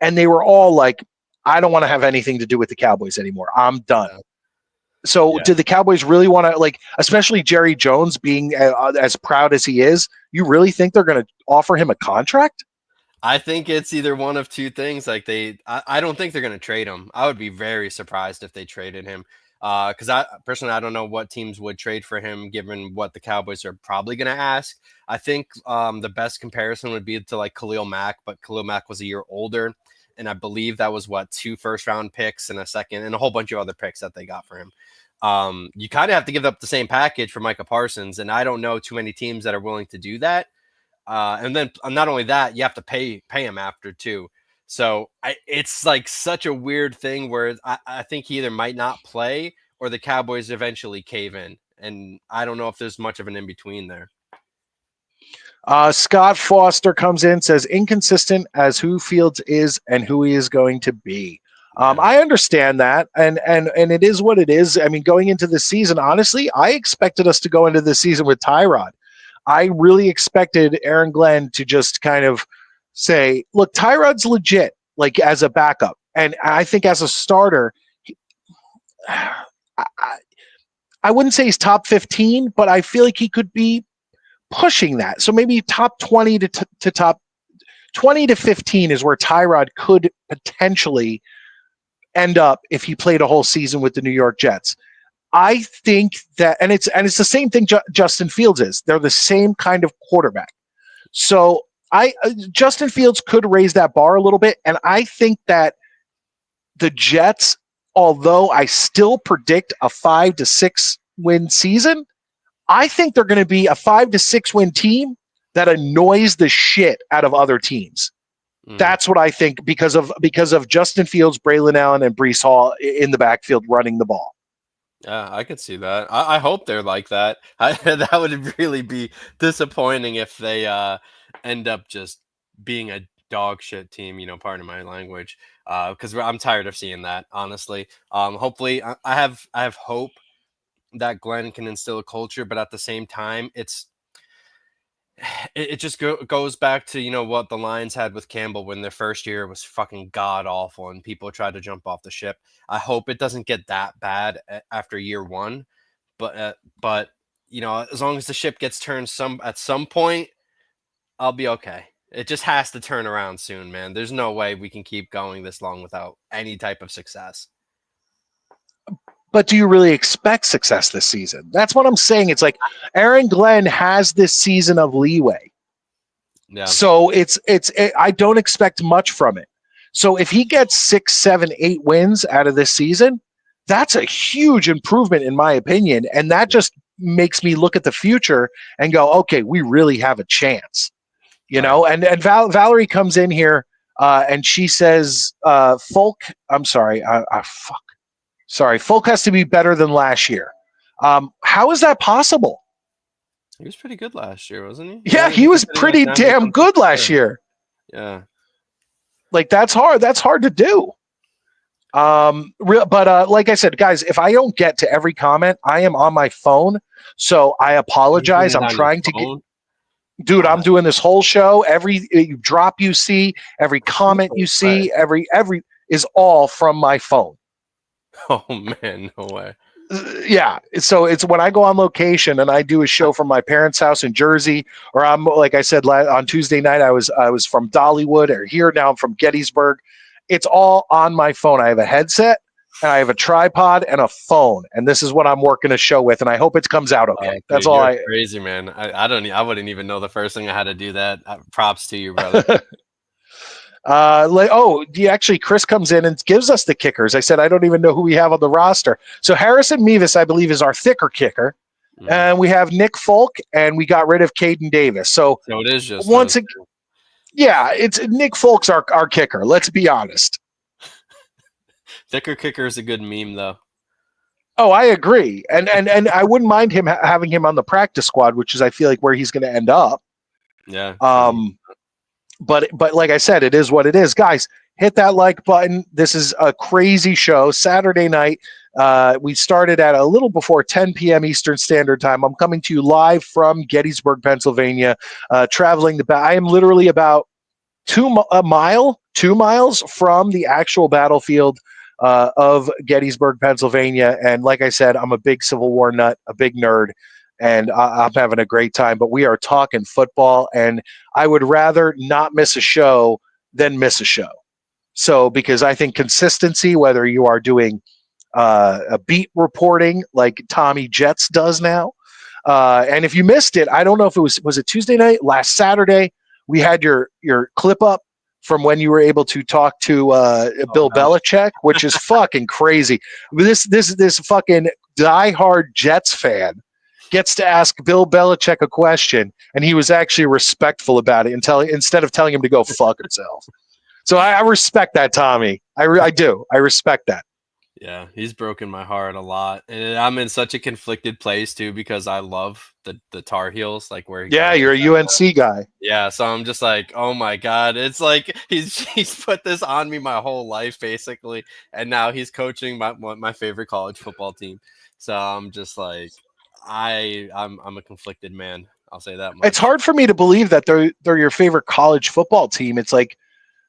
and they were all like, I don't want to have anything to do with the Cowboys anymore. I'm done. Yeah. So do the Cowboys really want to, like, especially Jerry Jones being as proud as he is, you really think they're going to offer him a contract? I think it's either one of two things. Like I don't think they're going to trade him. I would be very surprised if they traded him. Because I personally, I don't know what teams would trade for him, given what the Cowboys are probably going to ask. I think the best comparison would be to like Khalil Mack, but Khalil Mack was a year older, and I believe that was 2 first-round picks and a second, and a whole bunch of other picks that they got for him. You kind of have to give up the same package for Micah Parsons, and I don't know too many teams that are willing to do that. And then not only that, you have to pay him after too. So it's like such a weird thing where I think he either might not play or the Cowboys eventually cave in. And I don't know if there's much of an in-between there. Scott Foster comes in, says inconsistent as who Fields is and who he is going to be. I understand that, and it is what it is. I mean, going into the season, honestly, I expected us to go into the season with Tyrod. I really expected Aaron Glenn to just kind of say, look, Tyrod's legit, like as a backup. And I think as a starter, I wouldn't say he's top 15, but I feel like he could be pushing that. So maybe top 20 to top 20 to 15 is where Tyrod could potentially end up if he played a whole season with the New York Jets. I think that, and it's the same thing Justin Fields is. They're the same kind of quarterback. So Justin Fields could raise that bar a little bit, and I think that the Jets, although I still predict a 5 to 6 win season, I think they're going to be a 5 to 6 win team that annoys the shit out of other teams. That's what I think because of Justin Fields, Braylon Allen, and Breece Hall in the backfield running the ball. Yeah, I could see that. I hope they're like that. That would really be disappointing if they end up just being a dog shit team, pardon my language, because I'm tired of seeing that, honestly. Hopefully, I have hope that Glenn can instill a culture, but at the same time, it just goes back to what the Lions had with Campbell when their first year was fucking god awful and people tried to jump off the ship. I hope it doesn't get that bad after year one, but as long as the ship gets turned at some point, I'll be okay. It just has to turn around soon, man. There's no way we can keep going this long without any type of success. But do you really expect success this season? That's what I'm saying. It's like Aaron Glenn has this season of leeway. Yeah. So I don't expect much from it. So if he gets 6, 7, 8 wins out of this season, that's a huge improvement in my opinion. And that just makes me look at the future and go, okay, we really have a chance, know? And Valerie comes in here and she says, Folk has to be better than last year. How is that possible? He was pretty good last year, wasn't he? Yeah, he was pretty damn good last year. Yeah. Like that's hard. That's hard to do. But like I said, guys, if I don't get to every comment, I am on my phone. So I apologize. I'm trying to get, dude, I'm doing this whole show. Every drop you see, every comment you see, every is all from my phone. Oh man, no way. Yeah, so it's when I go on location and I do a show from my parents' house in Jersey, or I'm like I said on Tuesday night I was from Dollywood, or here now I'm from Gettysburg. It's all on my phone. I have a headset and I have a tripod and a phone, and this is what I'm working a show with, and I hope it comes out okay. Dude, that's all. Crazy man. I wouldn't even know the first thing I had to do that. Props to you, brother. Actually, Chris comes in and gives us the kickers. I said I don't even know who we have on the roster. So Harrison Mevis, I believe, is our thicker kicker, and we have Nick Folk, and we got rid of Caden Davis. So it is just once again, yeah, it's Nick Folk's our kicker. Let's be honest. Thicker kicker is a good meme, though. Oh, I agree, and I wouldn't mind him having him on the practice squad, which is I feel like where he's going to end up. Yeah. But like I said, it is what it is. Guys, hit that like button. This is a crazy show. Saturday night, we started at a little before 10 p.m. Eastern Standard Time. I'm coming to you live from Gettysburg, Pennsylvania, traveling I am literally about 2 miles from the actual battlefield of Gettysburg, Pennsylvania. And like I said, I'm a big Civil War nut, a big nerd. And I'm having a great time, but we are talking football, and I would rather not miss a show than miss a show. So, because I think consistency, whether you are doing beat reporting like Tommy Jets does now. And if you missed it, I don't know if it was it Tuesday night, last Saturday, we had your clip up from when you were able to talk to Bill Belichick, which is fucking crazy. This fucking diehard Jets fan gets to ask Bill Belichick a question, and he was actually respectful about it instead of telling him to go fuck himself. So I respect that, Tommy. I do. I respect that. Yeah, he's broken my heart a lot, and I'm in such a conflicted place too because I love the Tar Heels, like where. Yeah, you're a UNC guy. Yeah, so I'm just like, oh my god, it's like he's put this on me my whole life basically, and now he's coaching my favorite college football team. So I'm just like, I'm a conflicted man. I'll say that much. It's hard for me to believe that they're your favorite college football team. It's like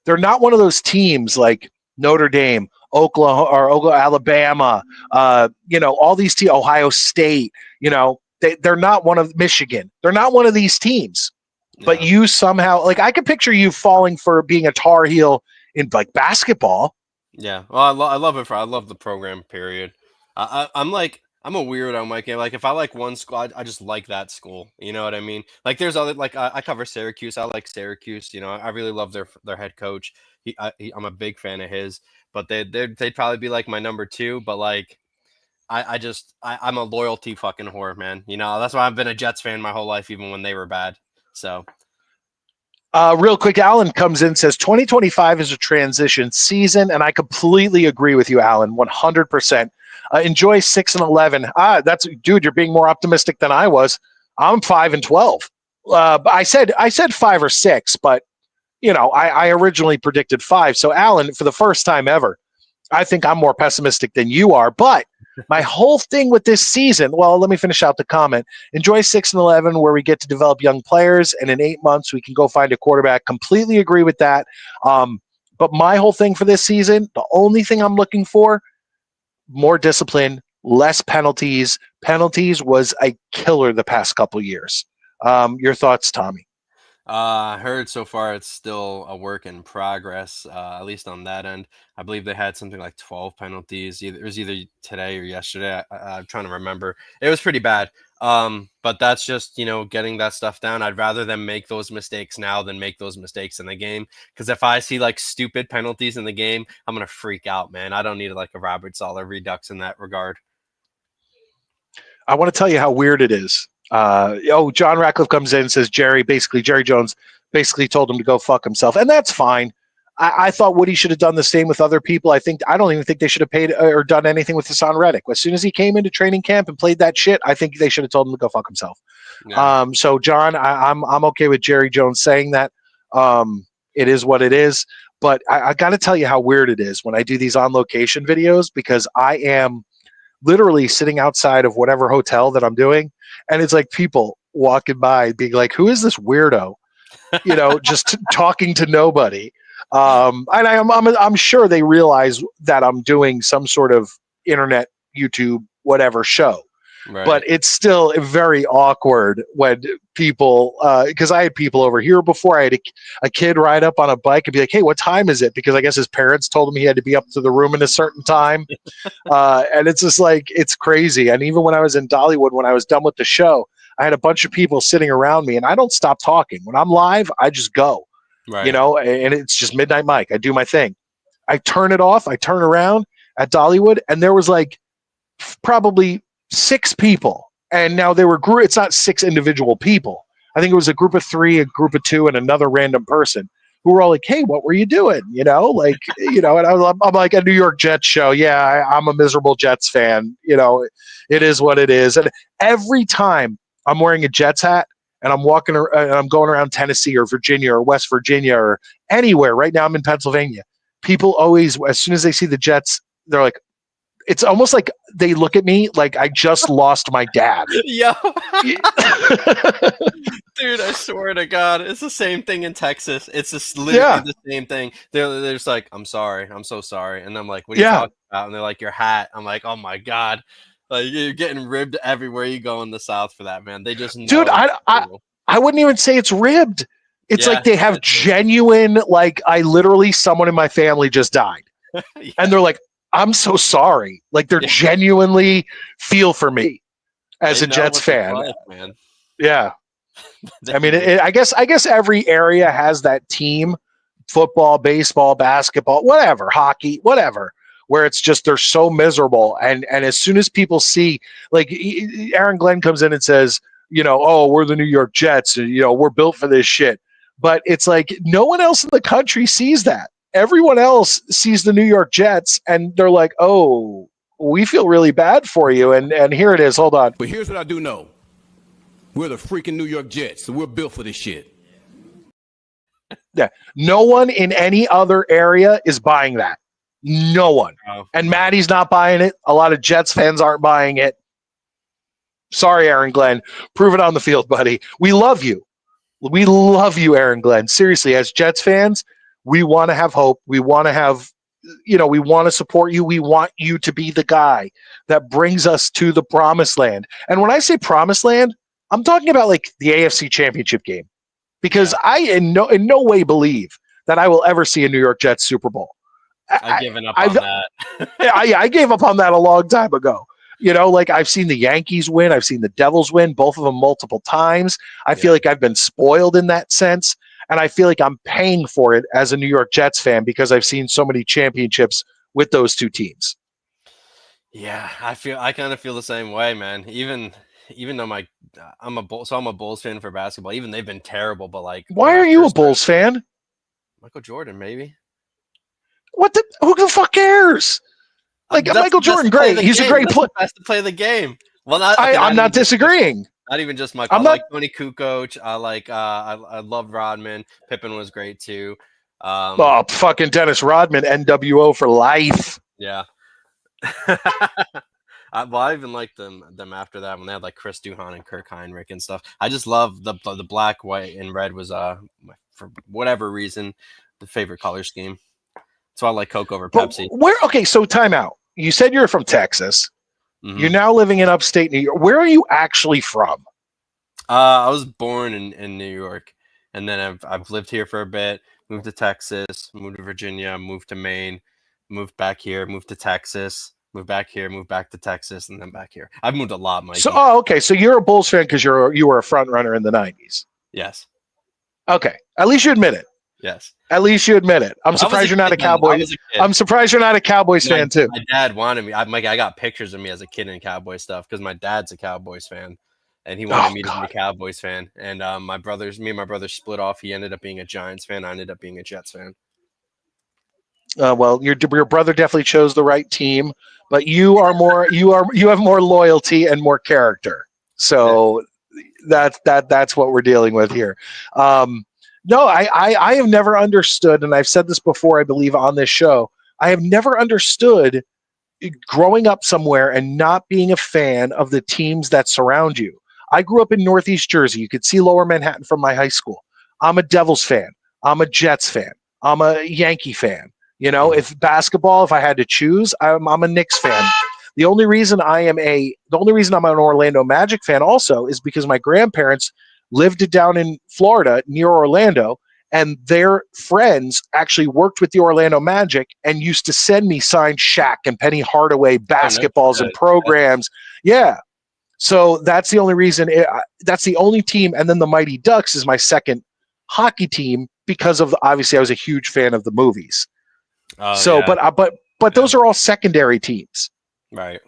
they're not one of those teams like Notre Dame, Oklahoma, or Alabama, all these teams, Ohio State, they're not one of Michigan. They're not one of these teams. Yeah. But you somehow, like, I could picture you falling for being a Tar Heel in like basketball. Yeah, well, I love it. I love the program. Period. I'm a weirdo, Mike. Like if I like one school, I just like that school. You know what I mean? Like there's other like I cover Syracuse. I like Syracuse. I really love their head coach. I'm a big fan of his. But they'd probably be like my number 2. But like I'm a loyalty fucking whore, man. That's why I've been a Jets fan my whole life, even when they were bad. So. Real quick, Alan comes in and says 2025 is a transition season, and I completely agree with you, Alan, 100%. Enjoy 6-11. Dude, you're being more optimistic than I was. I'm 5-12. I said 5 or 6, but I originally predicted 5. So, Alan, for the first time ever, I think I'm more pessimistic than you are. But my whole thing with this season, well, let me finish out the comment. Enjoy 6-11, where we get to develop young players, and in 8 months we can go find a quarterback. Completely agree with that. But my whole thing for this season, the only thing I'm looking for, more discipline, less penalties. Penalties was a killer the past couple years. Your thoughts, Tommy? I heard so far it's still a work in progress, at least on that end. I believe they had something like 12 penalties. It was either today or yesterday. I'm trying to remember. It was pretty bad. But that's just, getting that stuff down. I'd rather them make those mistakes now than make those mistakes in the game. Because if I see like stupid penalties in the game, I'm going to freak out, man. I don't need like a Robert Saleh redux in that regard. I want to tell you how weird it is. John Ratcliffe comes in and says Jerry Jones basically told him to go fuck himself. And that's fine. I thought Woody should have done the same with other people. I don't even think they should have paid or done anything with Hassan Reddick. As soon as he came into training camp and played that shit, I think they should have told him to go fuck himself. Yeah. So John, I'm okay with Jerry Jones saying that. It is what it is. But I got to tell you how weird it is when I do these on location videos, because I am literally sitting outside of whatever hotel that I'm doing, and it's like people walking by being like, who is this weirdo? Just talking to nobody. And I'm sure they realize that I'm doing some sort of internet, YouTube, whatever show. Right. But it's still very awkward when people, because I had people over here before. I had a kid ride up on a bike and be like, hey, what time is it? Because I guess his parents told him he had to be up to the room in a certain time. And it's just like, it's crazy. And even when I was in Dollywood, when I was done with the show, I had a bunch of people sitting around me, and I don't stop talking. When I'm live, I just go, right. And it's just Midnight Mike. I do my thing. I turn it off. I turn around at Dollywood, and there was like probably 6 people, and now they were it's not 6 individual people. I think it was a group of 3, a group of 2, and another random person who were all like, hey, what were you doing? And I'm like, a New York Jets show. Yeah, I'm a miserable Jets fan. It is what it is. And every time I'm wearing a Jets hat and I'm walking and I'm going around Tennessee or Virginia or West Virginia or anywhere, right now I'm in Pennsylvania, people always, as soon as they see the Jets, they're like, it's almost like they look at me like I just lost my dad. Yo. Dude, I swear to God, it's the same thing in Texas. It's just literally the same thing. They're just like, I'm sorry. I'm so sorry. And I'm like, what are you talking about? And they're like, your hat. I'm like, oh my God. Like, you're getting ribbed everywhere you go in the South for that, man. They just know. Dude, I wouldn't even say it's ribbed. It's like they have genuine, like, someone in my family just died. And they're like, I'm so sorry. Like they're genuinely feel for me as a Jets fan. Like, man. Yeah. I mean, I guess every area has that team, football, baseball, basketball, whatever, hockey, whatever, where it's just they're so miserable. And as soon as people see, like Aaron Glenn comes in and says, oh, we're the New York Jets, and, we're built for this shit. But it's like no one else in the country sees that. Everyone else sees the New York Jets, and they're like, oh, we feel really bad for you. And here it is. Hold on. But here's what I do know. We're the freaking New York Jets, so we're built for this shit. Yeah. No one in any other area is buying that. No one. And Maddie's not buying it. A lot of Jets fans aren't buying it. Sorry, Aaron Glenn. Prove it on the field, buddy. We love you. We love you, Aaron Glenn. Seriously, as Jets fans, we want to have hope. We want to have, we want to support you. We want you to be the guy that brings us to the promised land. And when I say promised land, I'm talking about like the AFC Championship game, because I in no way believe that I will ever see a New York Jets Super Bowl. I've given up on that. I gave up on that a long time ago. Like I've seen the Yankees win. I've seen the Devils win, both of them multiple times. I feel like I've been spoiled in that sense. And I feel like I'm paying for it as a New York Jets fan because I've seen so many championships with those two teams. Yeah, I kind of feel the same way, man. Even though I'm a Bulls fan for basketball. Even they've been terrible, but like, why are you a Bulls fan? Michael Jordan, maybe. Who the fuck cares? Like Michael Jordan, great. He's a great player. Best to play the game. Well, I'm not disagreeing. Not even just Michael. I like Tony Kukoc. I love Rodman. Pippen was great too. Fucking Dennis Rodman, NWO for life. Yeah. I even liked them after that when they had like Chris Duhon and Kirk Heinrich and stuff. I just love the black, white, and red was for whatever reason the favorite color scheme. So I like Coke over Pepsi. Okay, so time out. You said you're from Texas. Mm-hmm. You're now living in upstate New York. Where are you actually from? I was born in New York, and then I've lived here for a bit. Moved to Texas, moved to Virginia, moved to Maine, moved back here, moved to Texas, moved back here, moved back to Texas, and then back here. I've moved a lot, Mike. So, okay. So you're a Bulls fan because you were a front runner in the 90s. Yes. Okay. At least you admit it. Yes. At least you admit it. I'm surprised you're not a Cowboys. I'm surprised you're not a Cowboys fan too. My dad wanted me. I got pictures of me as a kid in Cowboy stuff because my dad's a Cowboys fan, and he wanted me to be a Cowboys fan. And me and my brother split off. He ended up being a Giants fan. I ended up being a Jets fan. Well, your brother definitely chose the right team, but you are more. You have more loyalty and more character. So that's what we're dealing with here. No, I have never understood, and I've said this before, I believe, on this show. I have never understood growing up somewhere and not being a fan of the teams that surround you. I grew up in Northeast Jersey. You could see Lower Manhattan from my high school. I'm a Devils fan. I'm a Jets fan. I'm a Yankee fan. If I had to choose, I'm a Knicks fan. The only reason I'm an Orlando Magic fan also is because my grandparents lived down in Florida near Orlando, and their friends actually worked with the Orlando Magic and used to send me signed Shaq and Penny Hardaway basketballs and programs. Yeah. So that's the only reason. That's the only team. And then the Mighty Ducks is my second hockey team because of obviously I was a huge fan of the movies. But those are all secondary teams. Right.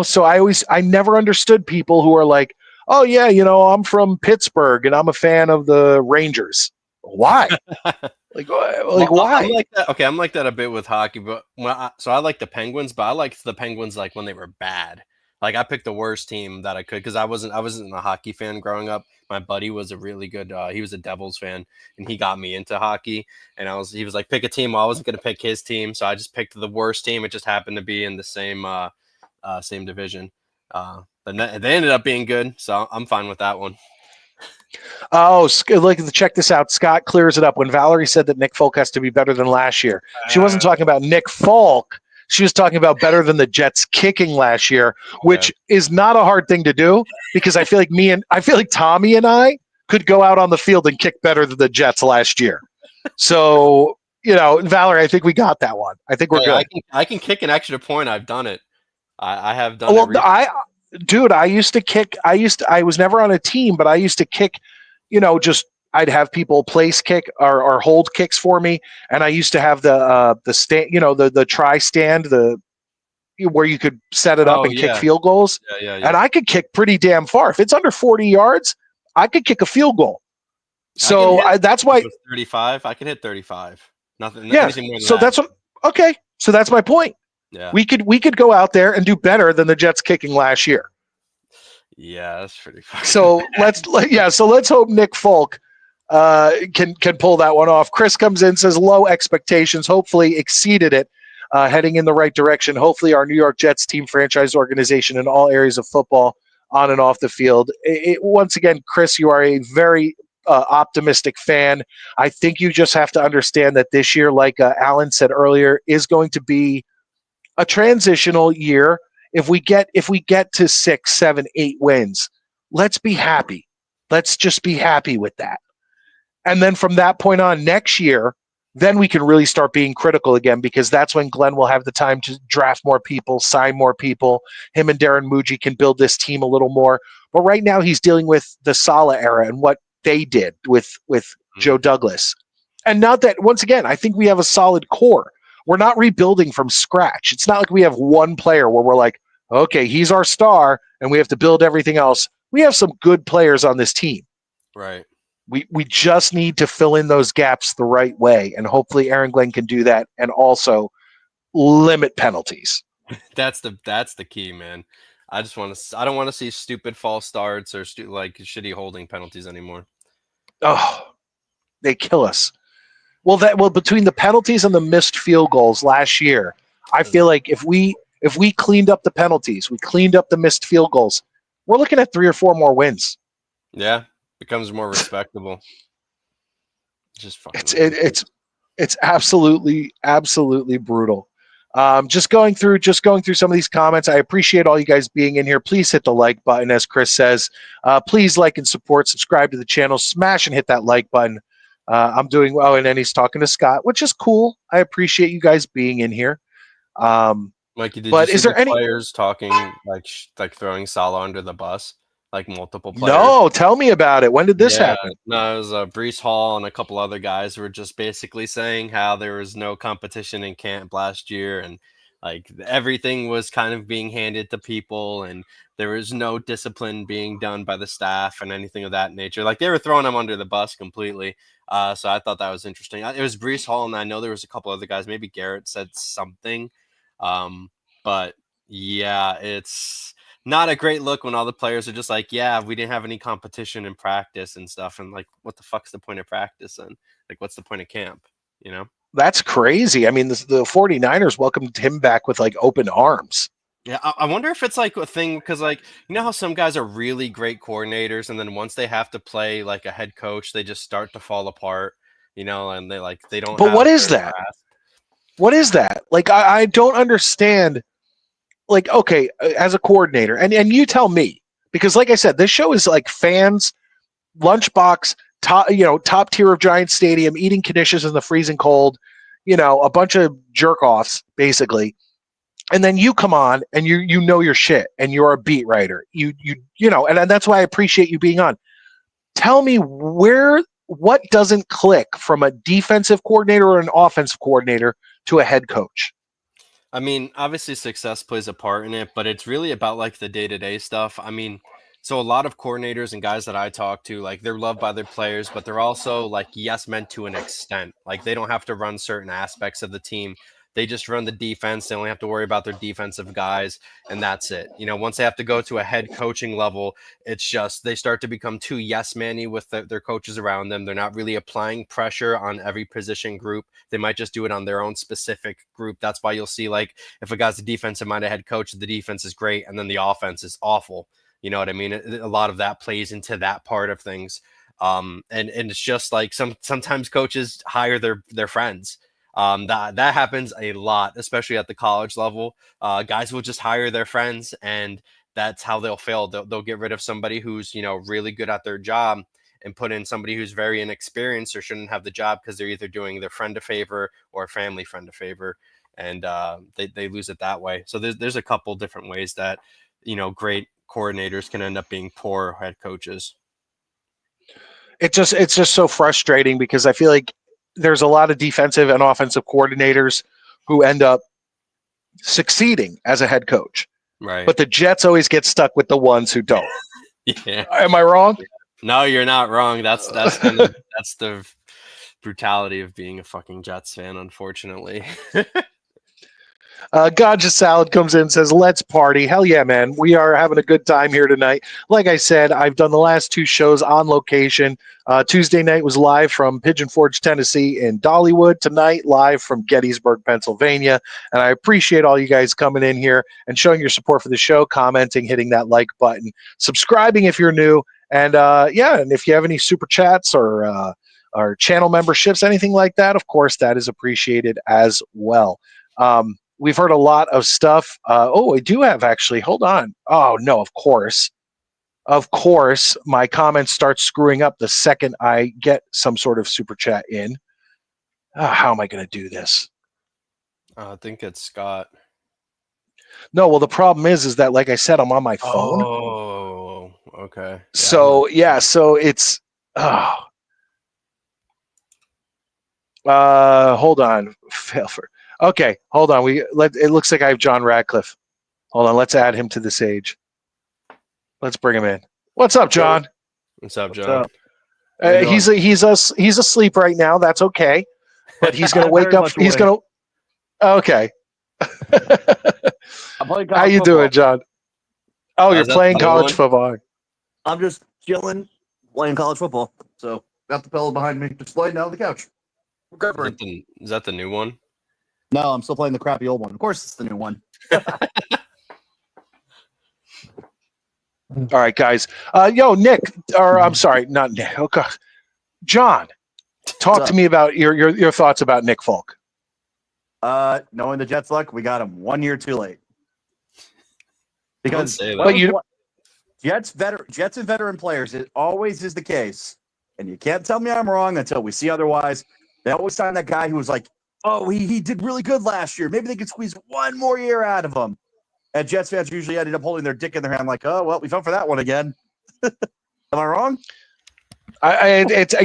So I never understood people who are like, oh yeah, I'm from Pittsburgh and I'm a fan of the Rangers. Why? Why? I'm like that. Okay, I'm like that a bit with hockey, but I like the Penguins, but I liked the Penguins like when they were bad. Like I picked the worst team that I could because I wasn't a hockey fan growing up. My buddy was a really good. He was a Devils fan, and he got me into hockey. And he was like, pick a team. Well, I wasn't going to pick his team, so I just picked the worst team. It just happened to be in the same division. But they ended up being good, so I'm fine with that one. Oh, check this out. Scott clears it up. When Valerie said that Nick Folk has to be better than last year, she wasn't talking about Nick Folk. She was talking about better than the Jets kicking last year, which is not a hard thing to do because I feel like Tommy and I could go out on the field and kick better than the Jets last year. So, Valerie, I think we got that one. I think we're good. I can kick an extra point. I've done it. I have done it. Well, I used to kick. I was never on a team, but I used to kick. I'd have people place kick or hold kicks for me, and I used to have the stand. The try stand, where you could set it up and kick field goals. Yeah. And I could kick pretty damn far. If it's under 40 yards, I could kick a field goal. So that's why 35. I can hit 35. Nothing. Yeah. Anything more than So that. Okay. So that's my point. Yeah. We could go out there and do better than the Jets kicking last year. Yeah, that's pretty funny. So let's hope Nick Folk can pull that one off. Chris comes in, says low expectations, hopefully exceeded it, heading in the right direction. Hopefully our New York Jets team franchise organization in all areas of football, on and off the field. Once again, Chris, you are a very optimistic fan. I think you just have to understand that this year, like Alan said earlier, is going to be a transitional year. If we get to 6, 7, 8 wins, let's be happy. Let's just be happy with that. And then from that point on next year, then we can really start being critical again, because that's when Glenn will have the time to draft more people, sign more people. Him and Darren Muji can build this team a little more. But right now he's dealing with the Saleh era and what they did with Joe Douglas. And not that, once again, I think we have a solid core. We're not rebuilding from scratch. It's not like we have one player where we're like, okay, he's our star and we have to build everything else. We have some good players on this team. Right. We just need to fill in those gaps the right way, and hopefully Aaron Glenn can do that, and also limit penalties. That's the key, man. I don't want to see stupid false starts or shitty holding penalties anymore. Oh, they kill us. Well, between the penalties and the missed field goals last year, I feel like if we cleaned up the penalties, we cleaned up the missed field goals, we're looking at 3 or 4 more wins. Yeah, becomes more respectable. Just fucking. It's absolutely brutal. Just going through some of these comments. I appreciate all you guys being in here. Please hit the like button, as Chris says. Please like and support, subscribe to the channel, smash and hit that like button. I'm doing well, and then he's talking to Scott, which is cool. I appreciate you guys being in here. Mikey, did you see the players talking like throwing Saleh under the bus? Like multiple players. No, tell me about it. When did this happen? No, it was Breece Hall and a couple other guys were just basically saying how there was no competition in camp last year, and like everything was kind of being handed to people, and there was no discipline being done by the staff and anything of that nature. Like they were throwing him under the bus completely. So I thought that was interesting. It was Breece Hall, and I know there was a couple other guys. Maybe Garrett said something, but yeah, it's not a great look when all the players are just like, yeah, we didn't have any competition in practice and stuff. And like, what the fuck's the point of practice then? Like, what's the point of camp? You know? That's crazy. I mean, the 49ers welcomed him back with like open arms. Yeah, I wonder if it's like a thing because, like, you know how some guys are really great coordinators, and then once they have to play like a head coach, they just start to fall apart, you know, and they don't. But what is that? What is that? Like, I don't understand. Like, okay, as a coordinator, and you tell me, because like I said, this show is like fans, lunchbox, top tier of Giant Stadium, eating conditions in the freezing cold, a bunch of jerk offs basically. And then you come on and you know your shit and you're a beat writer. And that's why I appreciate you being on. Tell me what doesn't click from a defensive coordinator or an offensive coordinator to a head coach? I mean, obviously success plays a part in it, but it's really about like the day-to-day stuff. I mean, so a lot of coordinators and guys that I talk to, like they're loved by their players, but they're also like yes men to an extent. Like they don't have to run certain aspects of the team. They just run the defense. They only have to worry about their defensive guys, and that's it. Once they have to go to a head coaching level, it's just they start to become too yes-man-y with their coaches around them. They're not really applying pressure on every position group. They might just do it on their own specific group. That's why you'll see, like, if a guy's a defensive-minded head coach, the defense is great, and then the offense is awful. You know what I mean? A lot of that plays into that part of things. And it's just like sometimes coaches hire their friends. That happens a lot, especially at the college level. Guys will just hire their friends, and that's how they'll fail. They'll get rid of somebody who's really good at their job, and put in somebody who's very inexperienced or shouldn't have the job because they're either doing their friend a favor or a family friend a favor, and they lose it that way. So there's a couple different ways that, great coordinators can end up being poor head coaches. It's just so frustrating because I feel like there's a lot of defensive and offensive coordinators who end up succeeding as a head coach. Right. But the Jets always get stuck with the ones who don't. Yeah. Am I wrong? No, you're not wrong. That's the brutality of being a fucking Jets fan, unfortunately. Ganja Salad comes in and says, let's party. Hell yeah, man. We are having a good time here tonight. Like I said, I've done the last 2 shows on location. Tuesday night was live from Pigeon Forge, Tennessee, in Dollywood. Tonight, live from Gettysburg, Pennsylvania. And I appreciate all you guys coming in here and showing your support for the show, commenting, hitting that like button, subscribing if you're new. And and if you have any super chats or channel memberships, anything like that, of course, that is appreciated as well. We've heard a lot of stuff. I do have actually. Hold on. Oh, no, of course. Of course, my comments start screwing up the second I get some sort of super chat in. How am I going to do this? I think it's Scott. No, well, the problem is that, like I said, I'm on my phone. Oh, okay. Yeah, so it's... hold on. Fail for... Okay, hold on. It looks like I have John Radcliffe. Hold on, let's add him to the stage. Let's bring him in. What's up, John? What's up, John? He's asleep right now. That's okay, but he's gonna wake up. He's gonna. Okay. How you doing, John? Oh, you're playing college football. I'm just chilling, playing college football. So got the pillow behind me, just laying down on the couch. Is that the new one? No, I'm still playing the crappy old one. Of course, it's the new one. All right, guys. Nick, or I'm sorry, not Nick. Oh, God. John, talk to me about your thoughts about Nick Folk. Knowing the Jets' luck, we got him 1 year too late. Because Jets and veteran players, it always is the case, and you can't tell me I'm wrong until we see otherwise. They always sign that guy who was like, oh, he did really good last year. Maybe they could squeeze 1 more year out of him. And Jets fans usually ended up holding their dick in their hand like, oh, well, we fell for that one again. Am I wrong?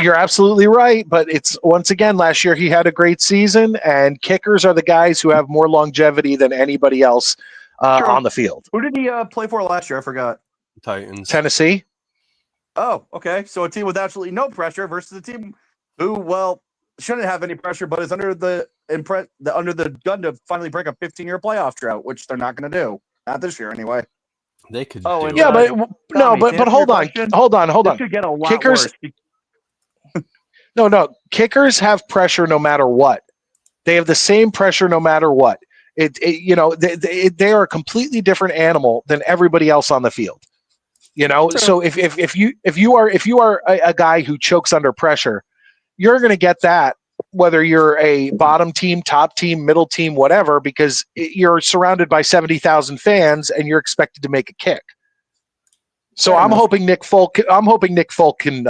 You're absolutely right. But it's, once again, last year he had a great season, and kickers are the guys who have more longevity than anybody else on the field. Who did he play for last year? I forgot. Titans. Tennessee. Oh, okay. So a team with absolutely no pressure versus a team who, well, shouldn't have any pressure, but is under the gun to finally break a 15-year playoff drought, which they're not going to do. Not this year, anyway. They could. Oh, do yeah, it. but hold on. This could get a lot Kickers. Worse. No. Kickers have pressure no matter what. They have the same pressure no matter what. They are a completely different animal than everybody else on the field. True. So if you are a guy who chokes under pressure, you're going to get that whether you're a bottom team, top team, middle team, whatever, because you're surrounded by 70,000 fans and you're expected to make a kick. So I'm hoping Nick Folk can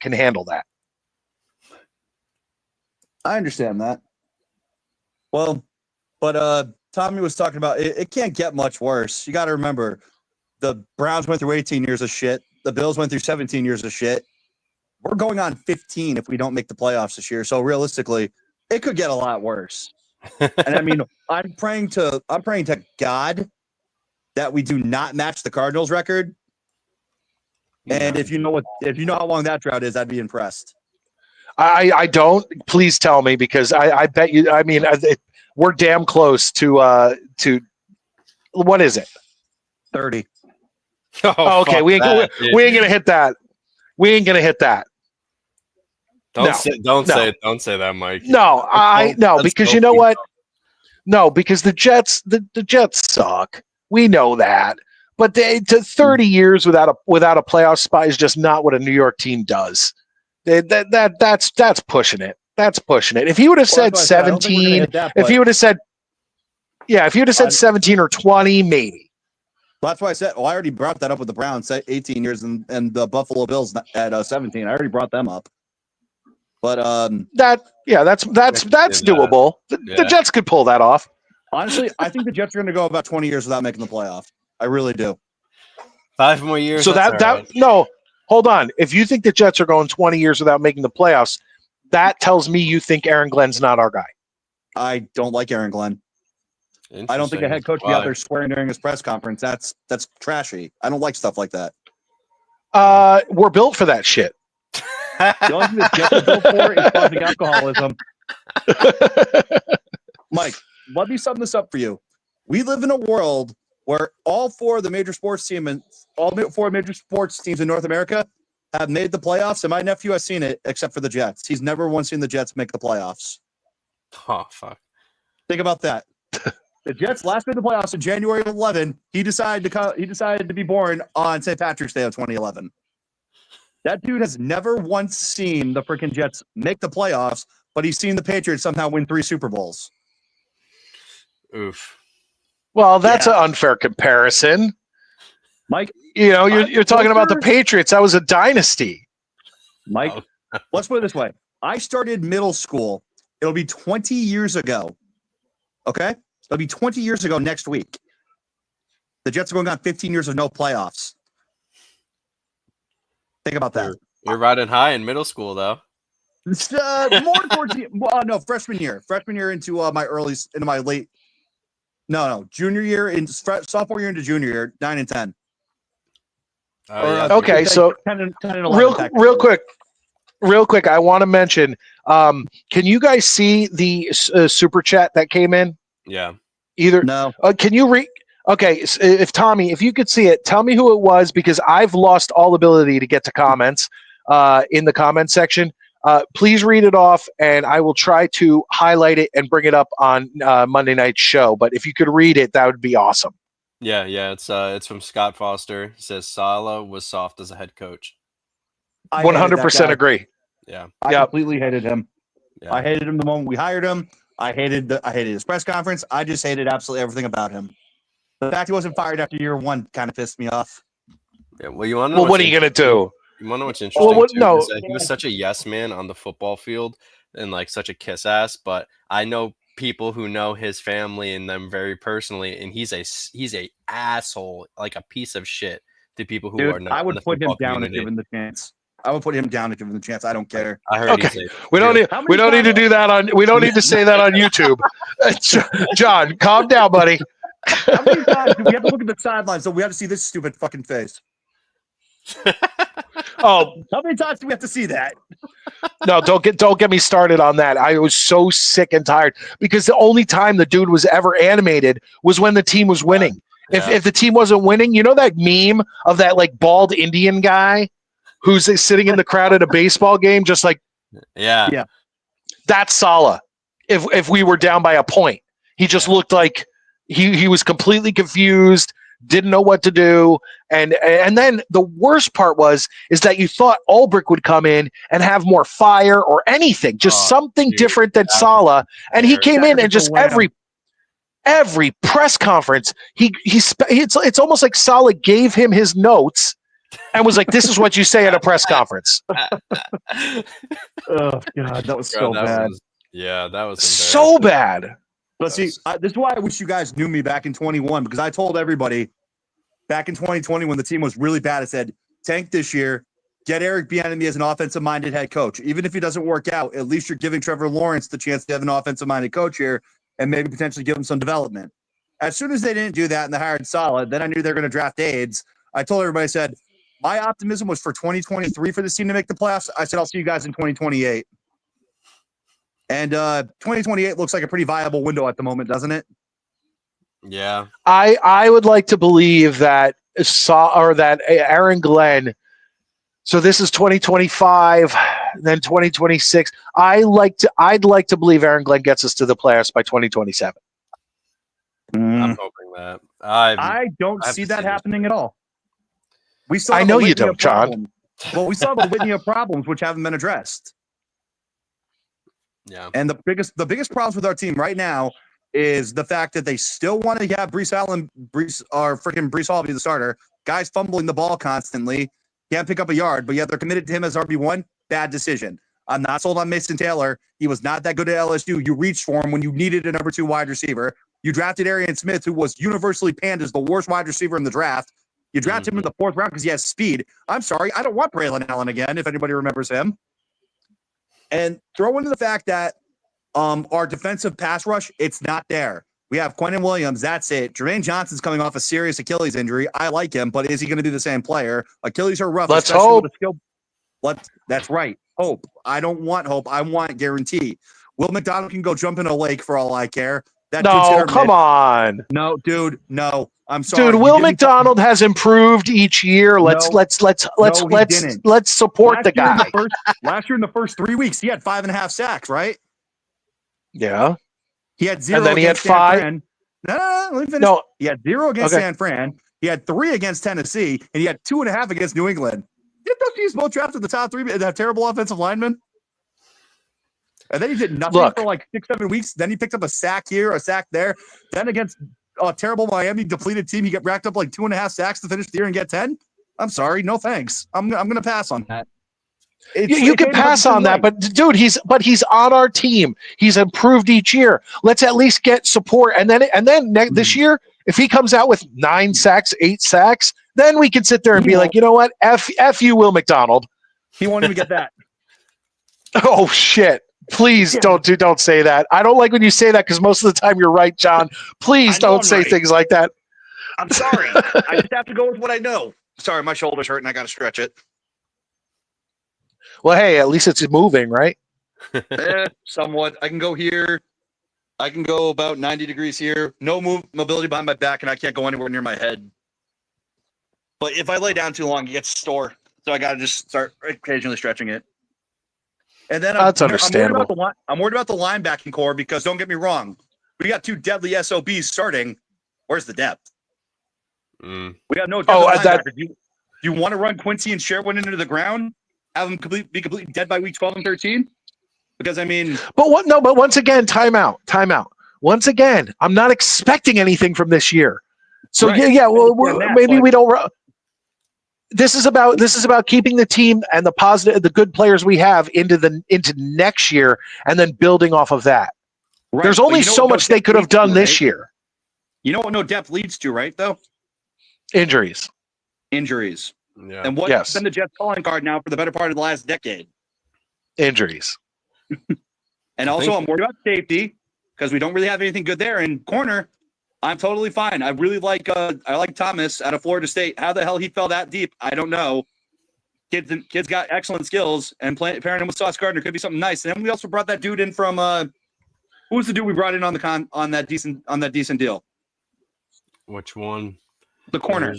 handle that. I understand that. Well, but Tommy was talking about it can't get much worse. You got to remember, the Browns went through 18 years of shit. The Bills went through 17 years of shit. We're going on 15 if we don't make the playoffs this year. So realistically, it could get a lot worse. And I mean, I'm praying to God that we do not match the Cardinals record. And if you know how long that drought is, I'd be impressed. I don't. Please tell me, because I bet you. I mean, we're damn close to what is it? 30. Oh, okay, we ain't gonna hit that. We ain't gonna hit that. Don't say that, Mike. No, because you know what? No, because the Jets suck. We know that. But to 30 years without a playoff spot is just not what a New York team does. That's pushing it. That's pushing it. If he would have said 17, if he would have said 17 or 20, maybe. That's why I said. Well, I already brought that up with the Browns, 18 years, and the Buffalo Bills at 17. I already brought them up. But that's doable. The Jets could pull that off. Honestly, I think the Jets are going to go about 20 years without making the playoff. I really do. 5 more years. So no, hold on. If you think the Jets are going 20 years without making the playoffs, that tells me you think Aaron Glenn's not our guy. I don't like Aaron Glenn. I don't think a head coach be out there swearing during his press conference. That's trashy. I don't like stuff like that. We're built for that shit. The only thing that Jets are built for is causing alcoholism. Mike, let me sum this up for you. We live in a world where all four major sports teams in North America have made the playoffs, and my nephew has seen it, except for the Jets. He's never once seen the Jets make the playoffs. Oh, fuck. Think about that. The Jets last made the playoffs in January of 11. He decided to be born on St. Patrick's Day of 2011. That dude has never once seen the freaking Jets make the playoffs, but he's seen the Patriots somehow win 3 Super Bowls. Oof. Well, that's an unfair comparison. Mike, you're talking about the Patriots. That was a dynasty. Mike, let's put it this way. I started middle school. It'll be 20 years ago. Okay? It'll be 20 years ago next week. The Jets are going on 15 years of no playoffs. Think about that. You're riding high in middle school, though. More towards no, freshman year. Freshman year into my late. No, junior year into sophomore year into junior year, 9 and 10. Okay, so 10 and 11 real quick, I want to mention. Can you guys see the super chat that came in? Yeah. Either no. Can you read? Okay, if Tommy, if you could see it, tell me who it was because I've lost all ability to get to comments in the comment section. Please read it off, and I will try to highlight it and bring it up on Monday night's show. But if you could read it, that would be awesome. Yeah, it's from Scott Foster. He says Saleh was soft as a head coach. 100% agree. Yeah, I completely hated him. Yeah. I hated him the moment we hired him. I hated his press conference. I just hated absolutely everything about him. The fact he wasn't fired after year 1 kind of pissed me off. Yeah, well, you want to know what are you gonna do? You want to know what's interesting? Is that he was such a yes man on the football field and like such a kiss ass. But I know people who know his family and them very personally, and he's a asshole, like a piece of shit to people who are not. I would put him down if given the chance. I don't care. I heard. Okay, we don't need to do that on. We don't need to say that on YouTube. John, calm down, buddy. How many times do we have to look at the sidelines so we have to see this stupid fucking face? How many times do we have to see that? No, don't get me started on that. I was so sick and tired because the only time the dude was ever animated was when the team was winning. Yeah. If the team wasn't winning, you know that meme of that like bald Indian guy who's sitting in the crowd at a baseball game, just like yeah. That's Saleh. If we were down by a point, he just looked like he was completely confused. Didn't know what to do, and then the worst part is that you thought Ulbrich would come in and have more fire or anything, just something different than Saleh, and he came in and just every press conference it's almost like Saleh gave him his notes and was like, "This is what you say at a press conference." Oh God, that was so bad. That was so bad. But see, this is why I wish you guys knew me back in 21, because I told everybody back in 2020 when the team was really bad, I said, tank this year, get Eric Bieniemy as an offensive-minded head coach. Even if he doesn't work out, at least you're giving Trevor Lawrence the chance to have an offensive-minded coach here and maybe potentially give him some development. As soon as they didn't do that and they hired Saleh, then I knew they were going to draft AIDS. I told everybody, I said, my optimism was for 2023 for this team to make the playoffs. I said, I'll see you guys in 2028. And 2028 looks like a pretty viable window at the moment, doesn't it? Yeah. I would like to believe that Aaron Glenn. So this is 2025, then 2026. I'd like to believe Aaron Glenn gets us to the playoffs by 2027. I'm hoping that. I don't see that happening at all. I know you don't, John. Well, we saw the litany of problems which haven't been addressed. Yeah. And the biggest problems with our team right now is the fact that they still want to have Breece Hall be the starter. Guys fumbling the ball constantly, can't pick up a yard, but yet they're committed to him as RB1. Bad decision. I'm not sold on Mason Taylor. He was not that good at LSU. You reached for him when you needed a number 2 wide receiver. You drafted Arian Smith, who was universally panned as the worst wide receiver in the draft. You drafted him in the 4th round because he has speed. I'm sorry, I don't want Braylon Allen again, if anybody remembers him. And throw into the fact that our defensive pass rush, it's not there. We have Quentin Williams. That's it. Jermaine Johnson's coming off a serious Achilles injury. I like him, but is he going to be the same player? Achilles are rough. Let's hope. That's right. Hope. I don't want hope. I want guarantee. Will McDonald can go jump in a lake for all I care. No, come on. No, dude. No, I'm sorry. Dude, Will McDonald has improved each year. Let's support the guy. Last year in the first 3 weeks, he had 5.5 sacks, right? Yeah. He had 0 and then he had 5. No, let me finish. No. He had 0 against San Fran. He had 3 against Tennessee, and he had 2.5 against New England. Didn't those teams both draft in the top 3 and have terrible offensive linemen? And then he did nothing for like 6-7 weeks. Then he picked up a sack here, a sack there. Then against a terrible Miami depleted team, he got racked up like 2.5 sacks to finish the year and get 10. I'm sorry, no thanks. I'm going to pass on that. You can pass on that, but dude, he's on our team. He's improved each year. Let's at least get support, and then this year, if he comes out with 9 sacks, 8 sacks, then we can sit there and be like, you know what, f you, Will McDonald. He won't even get that. Oh shit! Please don't say that. I don't like when you say that because most of the time you're right, John. Please don't say things like that. I'm sorry. I just have to go with what I know. Sorry, my shoulder's hurting. I got to stretch it. Well, hey, at least it's moving, right? Somewhat. I can go here. I can go about 90 degrees here. No mobility behind my back, and I can't go anywhere near my head. But if I lay down too long, it gets sore. So I got to just start occasionally stretching it. And then that's understandable. I'm worried about the linebacking core because don't get me wrong. We got 2 deadly SOBs starting. Where's the depth? We got no depth. Do you want to run Quincy and Sherwin into the ground? Have them be completely dead by week 12 and 13? Because I mean, but once again, timeout. Once again, I'm not expecting anything from this year. So maybe we don't. This is about keeping the team and the good players we have into next year, and then building off of that. Right. There's only so much they could have done this year. You know what no depth leads to, right? Though injuries. Yeah. And what's been the Jets' calling card now for the better part of the last decade? Injuries. And also, I'm worried about safety because we don't really have anything good there. And corner, I'm totally fine. I really like Thomas out of Florida State. How the hell he fell that deep, I don't know. Kid's got excellent skills, and pairing him with Sauce Gardner could be something nice. And then we also brought that dude in from who was the dude we brought in on that decent deal? Which one? The corner.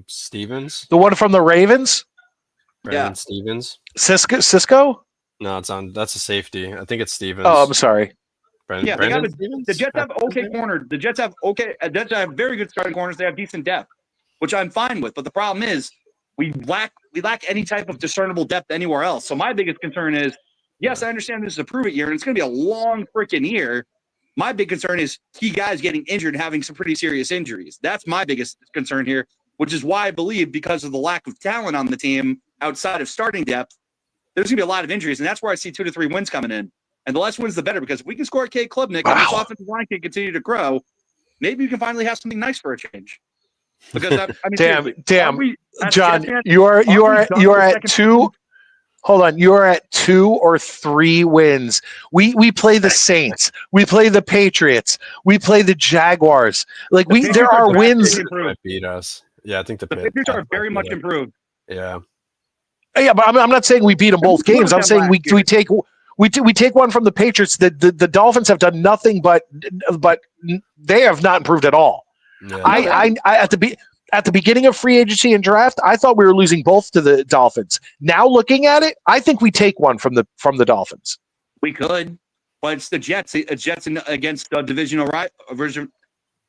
Stevens. The one from the Ravens? Brandon Stevens. Cisco? No, that's a safety. I think it's Stevens. Oh, I'm sorry. Brandon the Jets have okay corner. The Jets have very good starting corners. They have decent depth, which I'm fine with. But the problem is we lack any type of discernible depth anywhere else. So my biggest concern is, yes, I understand this is a prove-it year, and it's going to be a long freaking year. My big concern is key guys getting injured and having some pretty serious injuries. That's my biggest concern here, which is why I believe because of the lack of talent on the team outside of starting depth, there's going to be a lot of injuries, and that's where I see 2 to 3 wins coming in. And the less wins, the better, because if we can score at K Klubnik and this offensive line can continue to grow, maybe we can finally have something nice for a change. Because damn, John, you are at 2. Hold on, you are at 2 or 3 wins. We play the Saints, we play the Patriots, we play the Jaguars. Like there are wins. Beat us. Yeah, I think the Patriots are very much improved. Yeah. Yeah, but I'm not saying we beat them both games. I'm saying we take one from the Patriots. The Dolphins have done nothing but they have not improved at all. Yeah. I at the beginning of free agency and draft, I thought we were losing both to the Dolphins. Now looking at it, I think we take one from the Dolphins. We could, but it's the Jets. Jets against the divisional rival. It's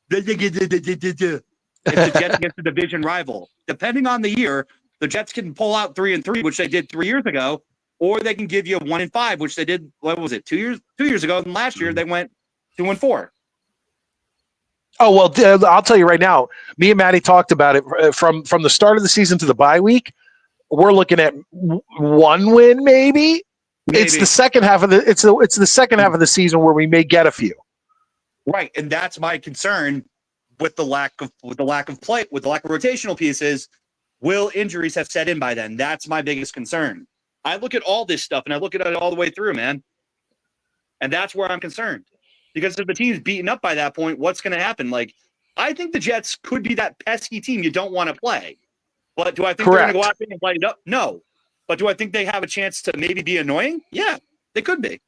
the Jets against the division rival. Depending on the year, the Jets can pull out 3-3, which they did 3 years ago, or they can give you 1-5, which they did. What was it? 2 years ago? And last year they went 2-4. Oh, well, I'll tell you right now. Me and Maddie talked about it from the start of the season to the bye week. We're looking at one win, maybe. It's the second half of the it's the second half of the season where we may get a few. Right, and that's my concern with the lack of play, with the lack of rotational pieces. Will injuries have set in by then? That's my biggest concern. I look at all this stuff and I look at it all the way through, man. And that's where I'm concerned. Because if the team's beaten up by that point, what's going to happen? Like, I think the Jets could be that pesky team you don't want to play. But do I think they're going to go out there and light it up? No. But do I think they have a chance to maybe be annoying? Yeah, they could be.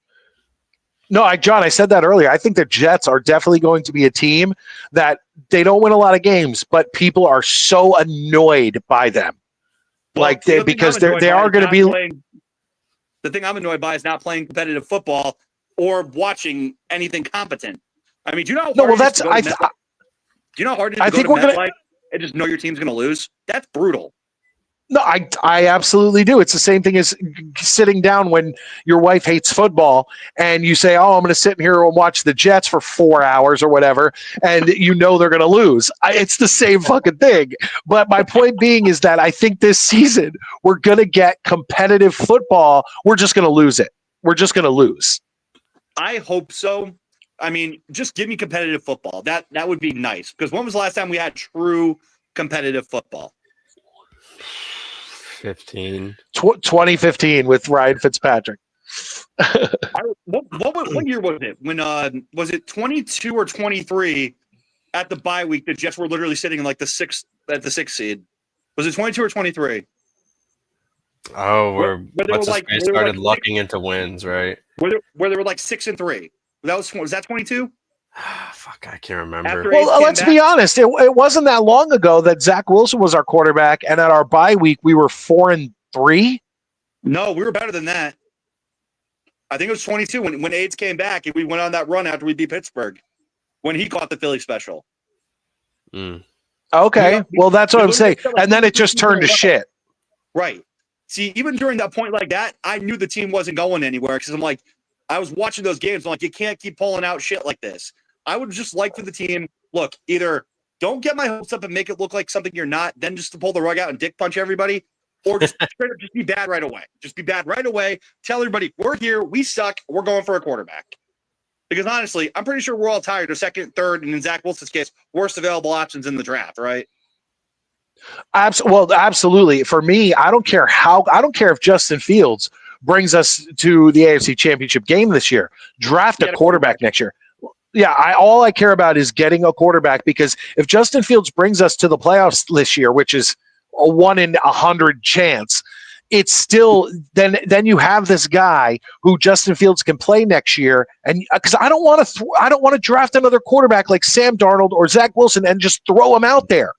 No, John, I said that earlier. I think the Jets are definitely going to be a team that they don't win a lot of games, but people are so annoyed by them. Well, because they are going to be. The thing I'm annoyed by is not playing competitive football or watching anything competent. I mean, do you know how hard it is to go to MetLife? Do you know how hard it is to go to MetLife and just know your team's going to lose? That's brutal. No, I absolutely do. It's the same thing as sitting down when your wife hates football and you say, oh, I'm going to sit in here and watch the Jets for 4 hours or whatever, and you know they're going to lose. It's the same fucking thing. But my point being is that I think this season we're going to get competitive football. We're just going to lose it. We're just going to lose. I hope so. I mean, just give me competitive football. That would be nice. Because when was the last time we had true competitive football? 2015 with Ryan Fitzpatrick. What year was it? When was it 22 or 23 at the bye week? The Jets were literally sitting in like the sixth seed. Was it 22 or 23? Oh, they started lucking into wins, right? Where they were like 6-3. Was that 22? Fuck, I can't remember. Well, let's be honest. It wasn't that long ago that Zach Wilson was our quarterback, and at our bye week we were 4-3. No, we were better than that. I think it was 22 when AIDS came back and we went on that run after we beat Pittsburgh when he caught the Philly special. Okay, well that's what I'm saying. And then it just turned to shit. Right. See, even during that point like that, I knew the team wasn't going anywhere because I'm like, I was watching those games. I'm like, you can't keep pulling out shit like this. I would just like for the team, look, either don't get my hopes up and make it look like something you're not, then just to pull the rug out and dick punch everybody, or just straight up just be bad right away. Just be bad right away. Tell everybody, we're here, we suck, we're going for a quarterback. Because honestly, I'm pretty sure we're all tired of second, third, and in Zach Wilson's case, worst available options in the draft, right? Well, absolutely. For me, I don't care if Justin Fields brings us to the AFC Championship game this year. Draft a quarterback next year. Yeah, all I care about is getting a quarterback, because if Justin Fields brings us to the playoffs this year, which is a 1 in 100 chance, it's still then you have this guy who Justin Fields can play next year, and because I don't want to draft another quarterback like Sam Darnold or Zach Wilson and just throw him out there.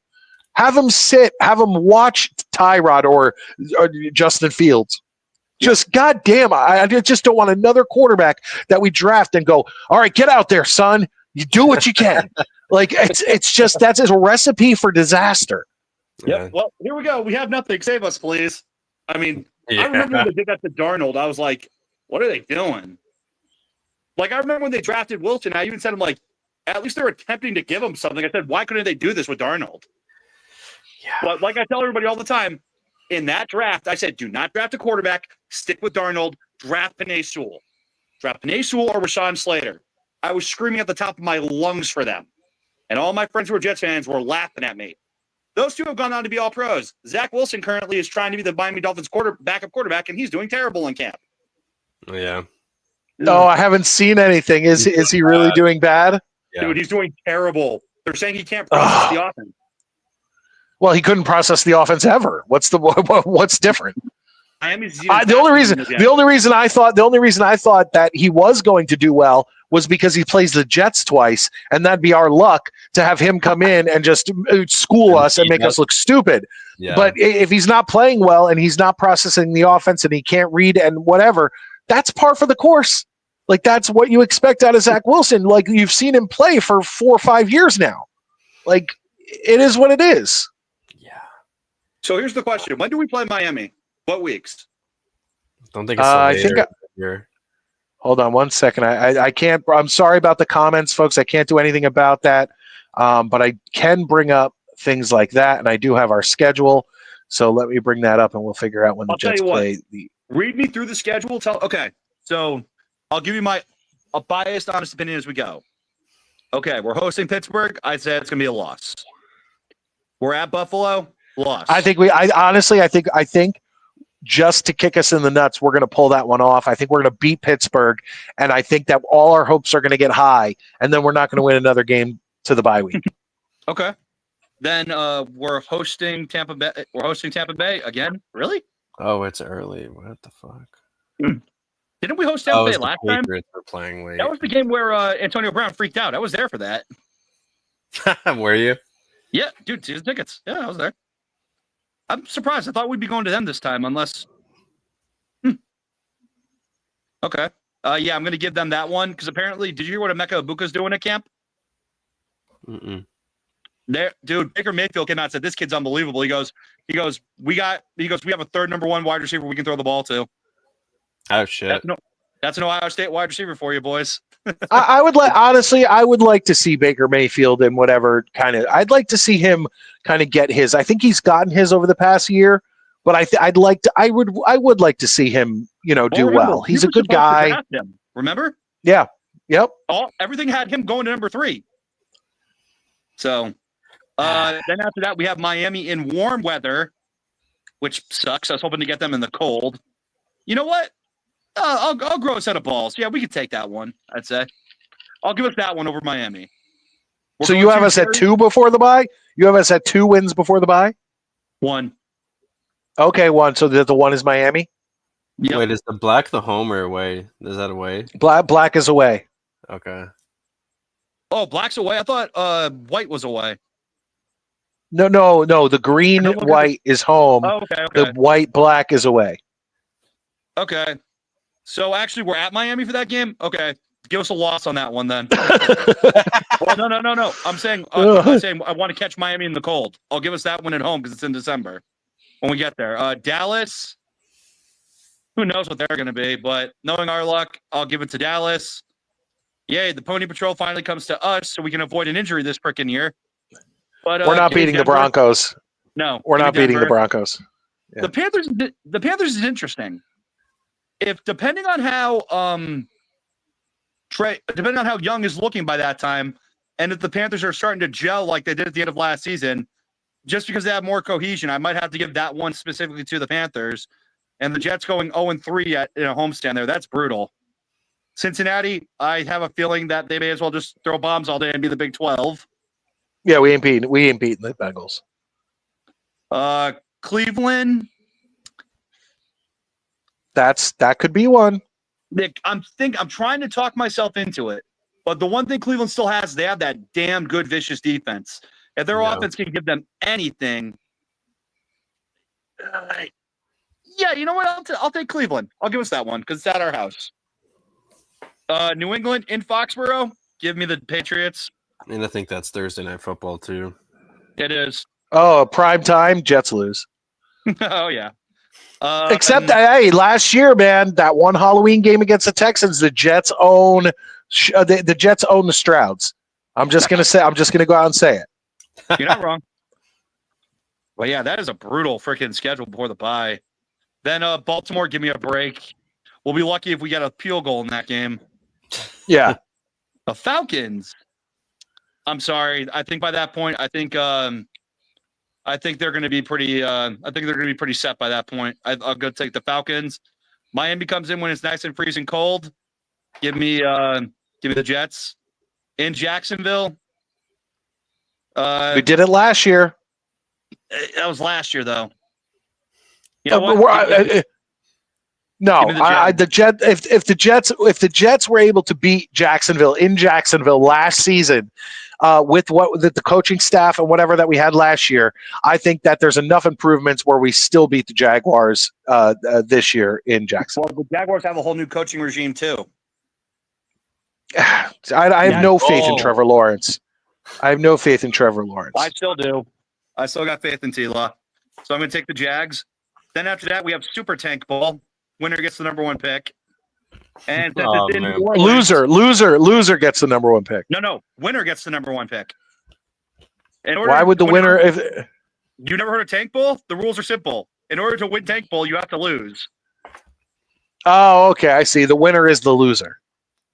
Have him sit, have him watch Tyrod or Justin Fields. Just goddamn, I just don't want another quarterback that we draft and go, all right, get out there, son. You do what you can. Like it's just that's a recipe for disaster. Yeah. Well, here we go. We have nothing. Save us, please. I mean, I remember when they did that to Darnold. I was like, what are they doing? Like, I remember when they drafted Wilson. I even said, I'm like, at least they're attempting to give him something. I said, why couldn't they do this with Darnold? Yeah. But like I tell everybody all the time, in that draft, I said, do not draft a quarterback. Stick with Darnold. Draft Penei Sewell. Draft Penei Sewell or Rashawn Slater. I was screaming at the top of my lungs for them. And all my friends who are Jets fans were laughing at me. Those two have gone on to be all pros. Zach Wilson currently is trying to be the Miami Dolphins backup quarterback, and he's doing terrible in camp. Yeah. No, I haven't seen anything. Is he really doing bad? Yeah. Dude, he's doing terrible. They're saying he can't process the offense. Well, he couldn't process the offense ever. What's different? The only reason I thought that he was going to do well was because he plays the Jets twice, and that'd be our luck to have him come in and just school us and make us look stupid. Yeah. But if he's not playing well and he's not processing the offense and he can't read and whatever, that's par for the course. Like, that's what you expect out of Zach Wilson. Like, you've seen him play for 4 or 5 years now. Like, it is what it is. So here's the question: when do we play Miami? What weeks? Don't think it's hold on 1 second. I can't. I'm sorry about the comments, folks. I can't do anything about that. But I can bring up things like that, and I do have our schedule. So let me bring that up, and we'll figure out when the Jets play. Read me through the schedule. Okay, so I'll give you a biased, honest opinion as we go. Okay, we're hosting Pittsburgh. I said it's going to be a loss. We're at Buffalo. Loss. I think just to kick us in the nuts, we're going to pull that one off. I think we're going to beat Pittsburgh, and I think that all our hopes are going to get high, and then we're not going to win another game to the bye week. Okay. Then we're hosting Tampa Bay. We're hosting Tampa Bay again. Really? Oh, it's early. What the fuck? Didn't we host Tampa Bay last time? Were playing late. That was the game where Antonio Brown freaked out. I was there for that. Were you? Yeah, dude, season tickets. Yeah, I was there. I'm surprised. I thought we'd be going to them this time, unless. Okay. Yeah, I'm going to give them that one because apparently, did you hear what Emeka Ibuka's doing at camp? Dude, Baker Mayfield came out and said this kid's unbelievable. He goes, we have a third number one wide receiver we can throw the ball to. Oh shit. That's an Ohio State wide receiver for you, boys. I would like to see Baker Mayfield in whatever kind of. I'd like to see him kind of get his. I think he's gotten his over the past year, but I would like to see him, do well. He's a good guy. Remember? Yeah. Yep. Everything had him going to number 3. So then after that, we have Miami in warm weather, which sucks. I was hoping to get them in the cold. You know what? I'll grow a set of balls. Yeah, we could take that one, I'd say. I'll give us that one over Miami. So you have us at 2 before the bye? You have us at 2 wins before the bye? 1. Okay, 1. So the 1 is Miami? Yep. Wait, is the black the home or away? Is that away? Black is away. Okay. Oh, black's away? I thought white was away. No. The green, white is home. Oh, okay. The white, black is away. Okay. So actually, we're at Miami for that game? Okay. Give us a loss on that one then. Well, no. I'm saying I want to catch Miami in the cold. I'll give us that one at home because it's in December when we get there. Dallas, who knows what they're going to be, but knowing our luck, I'll give it to Dallas. Yay, the Pony Patrol finally comes to us so we can avoid an injury this freaking year. But we're not beating the Broncos. No. We're not beating the Broncos. Yeah. The Panthers is interesting. Depending on how Young is looking by that time, and if the Panthers are starting to gel like they did at the end of last season, just because they have more cohesion, I might have to give that one specifically to the Panthers. And the Jets going 0-3 at a homestand there, that's brutal. Cincinnati, I have a feeling that they may as well just throw bombs all day and be the Big 12. Yeah, we ain't beating the Bengals. Cleveland. That could be one. Nick, I'm trying to talk myself into it, but the one thing Cleveland still has, they have that damn good, vicious defense. If their offense can give them anything, yeah, you know what? I'll take Cleveland. I'll give us that one because it's at our house. New England in Foxborough. Give me the Patriots. And I think that's Thursday Night Football too. It is. Oh, prime time. Jets lose. Oh yeah. Except hey, last year, man, that one Halloween game against the Texans, the Jets own the Jets own the Strouds. I'm just gonna go out and say it. You're not wrong. Well, yeah, that is a brutal freaking schedule before the bye. Then Baltimore, give me a break. We'll be lucky if we get a field goal in that game. Yeah. The Falcons. I'm sorry. I think by that point, I think they're going to be pretty. I think they're going to be pretty set by that point. I'll go take the Falcons. Miami comes in when it's nice and freezing cold. Give me the Jets in Jacksonville. We did it last year. That was last year, though. You know what? If the Jets were able to beat Jacksonville in Jacksonville last season, with the coaching staff and whatever that we had last year, I think that there's enough improvements where we still beat the Jaguars this year in Jacksonville. Well, the Jaguars have a whole new coaching regime too. I have no faith in Trevor Lawrence. I still do. I still got faith in T-Law. So I'm going to take the Jags. Then after that, we have Super Tank Bowl. Winner gets the number 1 pick. And loser gets the number 1 pick. No. Winner gets the number 1 pick. Why would the winner? If you never heard of Tank Bowl? The rules are simple. In order to win Tank Bowl, you have to lose. Oh, okay. I see. The winner is the loser.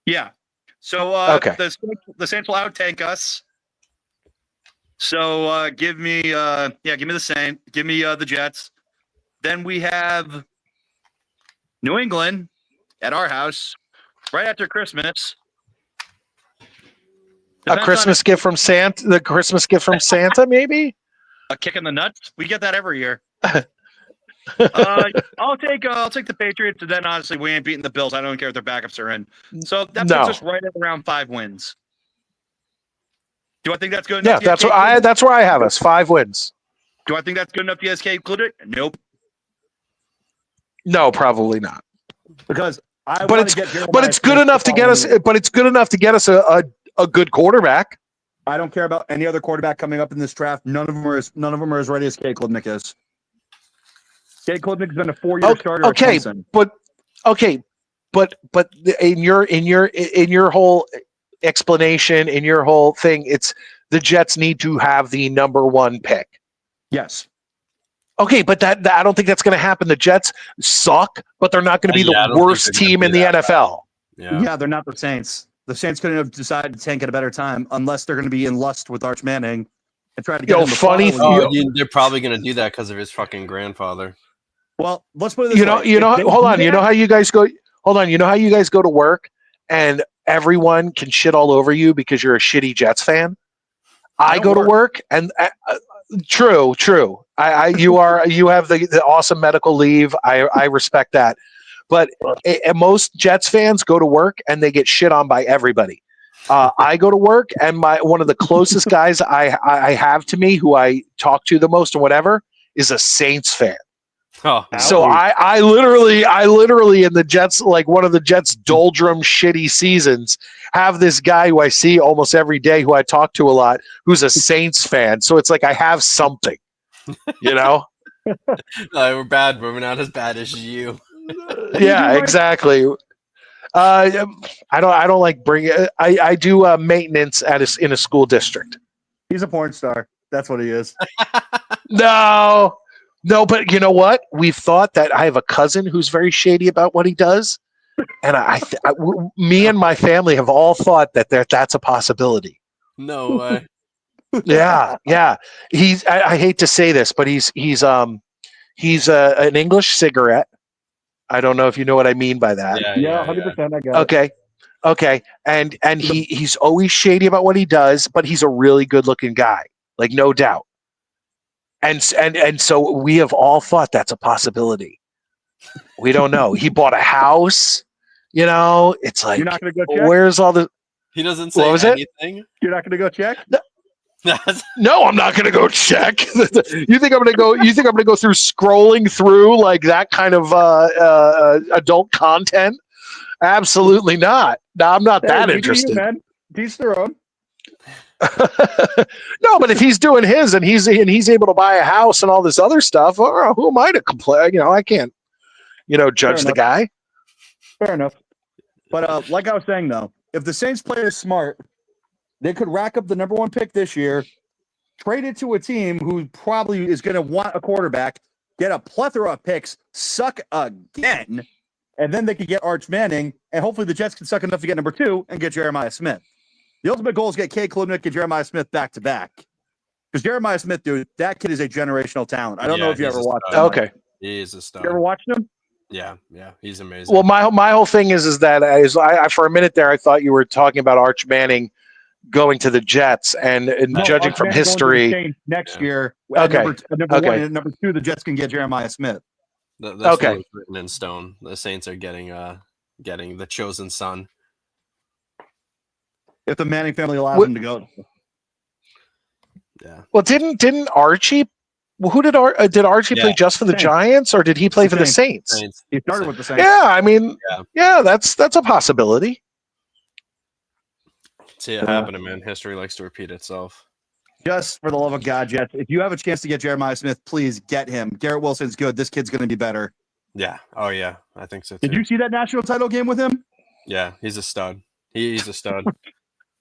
Yeah. So okay. The Saints will out tank us. So give me the Saints. Give me the Jets. Then we have New England at our house right after Christmas. A Christmas gift from Santa. The Christmas gift from Santa, maybe. A kick in the nuts. We get that every year. I'll take the Patriots, and then honestly, we ain't beating the Bills. I don't care if their backups are in. So that puts us right at around 5 wins. Do I think that's good enough? Yeah, that's where I have us. 5 wins. Do I think that's good enough? TSK included? Nope. No, probably not. Because it's good enough to get us. But it's good enough to get us a good quarterback. I don't care about any other quarterback coming up in this draft. None of them are as ready as K. Klubnik is. K. Klubnik's been a 4-year starter. But in your whole explanation, in your whole thing, it's the Jets need to have the number 1 pick. Yes. Okay, but that I don't think that's going to happen. The Jets suck, but they're not going to be the worst team in the NFL. Yeah, they're not the Saints. The Saints couldn't have decided to tank at a better time unless they're going to be in lust with Arch Manning and try to get him to they're probably going to do that because of his fucking grandfather. Well, let's put it this way. Hold on. You know how you guys go. Hold on. You know how you guys go to work and everyone can shit all over you because you're a shitty Jets fan. I go to work and true. You have the awesome medical leave. I respect that. But most Jets fans go to work and they get shit on by everybody. I go to work and one of the closest guys I have to me, who I talk to the most or whatever, is a Saints fan. Oh, so I literally in the Jets, like one of the Jets' doldrum shitty seasons, have this guy who I see almost every day, who I talk to a lot, who's a Saints fan. So it's like I have something, you know. We're bad, but we're not as bad as you. Yeah, exactly. I don't like bringing. I do maintenance in a school district. He's a porn star. That's what he is. No, but you know what? We've thought that I have a cousin who's very shady about what he does, and me and my family have all thought that that's a possibility. No way. Yeah. I hate to say this, but he's an English cigarette. I don't know if you know what I mean by that. Yeah, 100%. I got it. Okay, and he's always shady about what he does, but he's a really good-looking guy, like no doubt. And so we have all thought that's a possibility. We don't know. He bought a house. You know, it's like, you're not going to go check? Where's all the? He doesn't say anything. You're not going to go check? No, I'm not going to go check. You think I'm going to go? You think I'm going to go through scrolling through like that kind of adult content? Absolutely not. No, I'm not that interested. Teach their own. No, but if he's doing his and he's able to buy a house and all this other stuff, who am I to complain? You know, I can't, judge the guy. Fair enough. But like I was saying, though, if the Saints play it smart, they could rack up the number 1 pick this year, trade it to a team who probably is going to want a quarterback, get a plethora of picks, suck again, and then they could get Arch Manning, and hopefully the Jets can suck enough to get number 2 and get Jeremiah Smith. The ultimate goal is get K. Klubnik and Jeremiah Smith back to back. Because Jeremiah Smith, dude, that kid is a generational talent. I don't know if you ever watched him. Okay. He is a star. You ever watched him? Yeah, he's amazing. Well, my whole thing is that I for a minute there I thought you were talking about Arch Manning going to the Jets, and judging from history, next year. Okay. Number 1 and number 2, the Jets can get Jeremiah Smith. That's written in stone. The Saints are getting the chosen son. If the Manning family allows him to go. Yeah. Well, didn't Archie? Who did Archie play just for the Giants, or did he play for the Saints? He started with the Saints. Yeah, I mean, that's a possibility. See it happening, man. History likes to repeat itself. Just for the love of God, Jets, if you have a chance to get Jeremiah Smith, please get him. Garrett Wilson's good. This kid's going to be better. Yeah. Oh, yeah. I think so, too. Did you see that national title game with him? Yeah, he's a stud. He's a stud.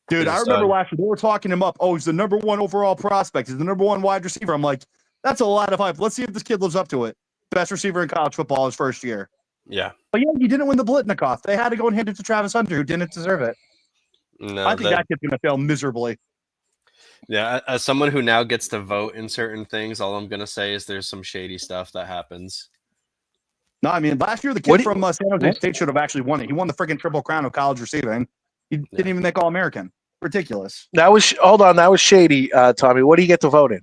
Dude, I remember last year they were talking him up. Oh, he's the number 1 overall prospect. He's the number 1 wide receiver. I'm like, that's a lot of hype. Let's see if this kid lives up to it. Best receiver in college football his first year. Yeah. But yeah, he didn't win the Blitnikoff. They had to go and hand it to Travis Hunter, who didn't deserve it. No, I think that kid's going to fail miserably. Yeah, as someone who now gets to vote in certain things, all I'm going to say is there's some shady stuff that happens. No, I mean, last year the kid from San Jose State should have actually won it. He won the freaking Triple Crown of college receiving. He didn't even make All-American. Ridiculous. That was shady, Tommy. What do you get to vote in?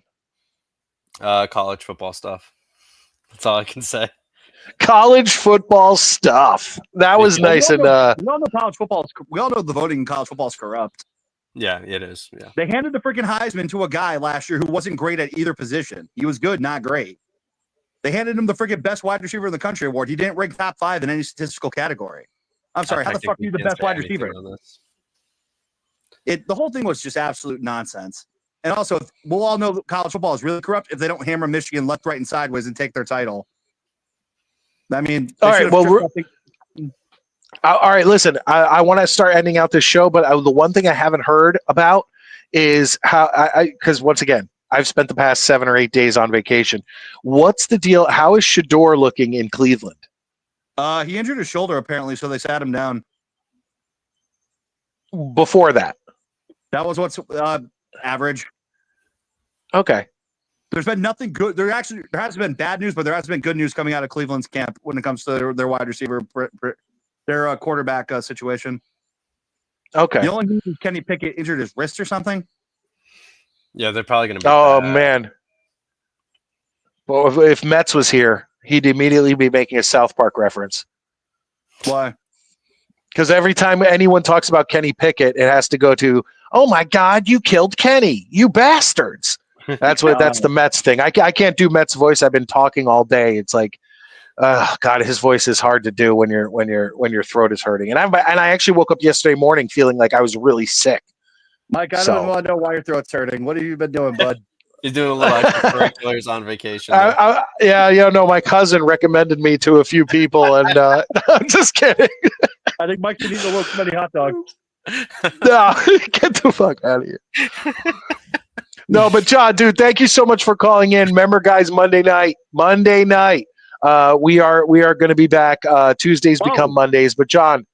College football stuff. That's all I can say. College football stuff. That was nice. We all know college football. We all know the voting in college football is corrupt. Yeah, it is. Yeah. They handed the freaking Heisman to a guy last year who wasn't great at either position. He was good, not great. They handed him the freaking best wide receiver in the country award. He didn't rank top 5 in any statistical category. I'm sorry. How the fuck are you the best wide receiver? The whole thing was just absolute nonsense. And also, we'll all know that college football is really corrupt if they don't hammer Michigan left, right, and sideways and take their title. I mean, all right. Well, all right. Listen, I want to start ending out this show, but the one thing I haven't heard about is how because once again, I've spent the past 7 or 8 days on vacation. What's the deal? How is Shador looking in Cleveland? He injured his shoulder apparently, so they sat him down. Before that, that was what's average. Okay. There's been nothing good. There hasn't been bad news, but there has been good news coming out of Cleveland's camp when it comes to their wide receiver, their quarterback situation. Okay. The only thing is Kenny Pickett injured his wrist or something. Yeah, they're probably going to be. Oh, man. Well, if Metz was here, he'd immediately be making a South Park reference. Why? Because every time anyone talks about Kenny Pickett, it has to go to, oh, my God, you killed Kenny, you bastards. That's the Mets thing. I can't do Mets voice. I've been talking all day. It's like, God, his voice is hard to do when your throat is hurting. And I actually woke up yesterday morning feeling like I was really sick. Mike, I don't want to know why your throat's hurting. What have you been doing, bud? He's doing a little extracurriculars on vacation. No, my cousin recommended me to a few people, and I'm just kidding. I think Mike should eat a little too many hot dogs. No, get the fuck out of here. No, but John, dude, thank you so much for calling in. Remember, guys, Monday night, we are going to be back. Tuesdays become Mondays. But John,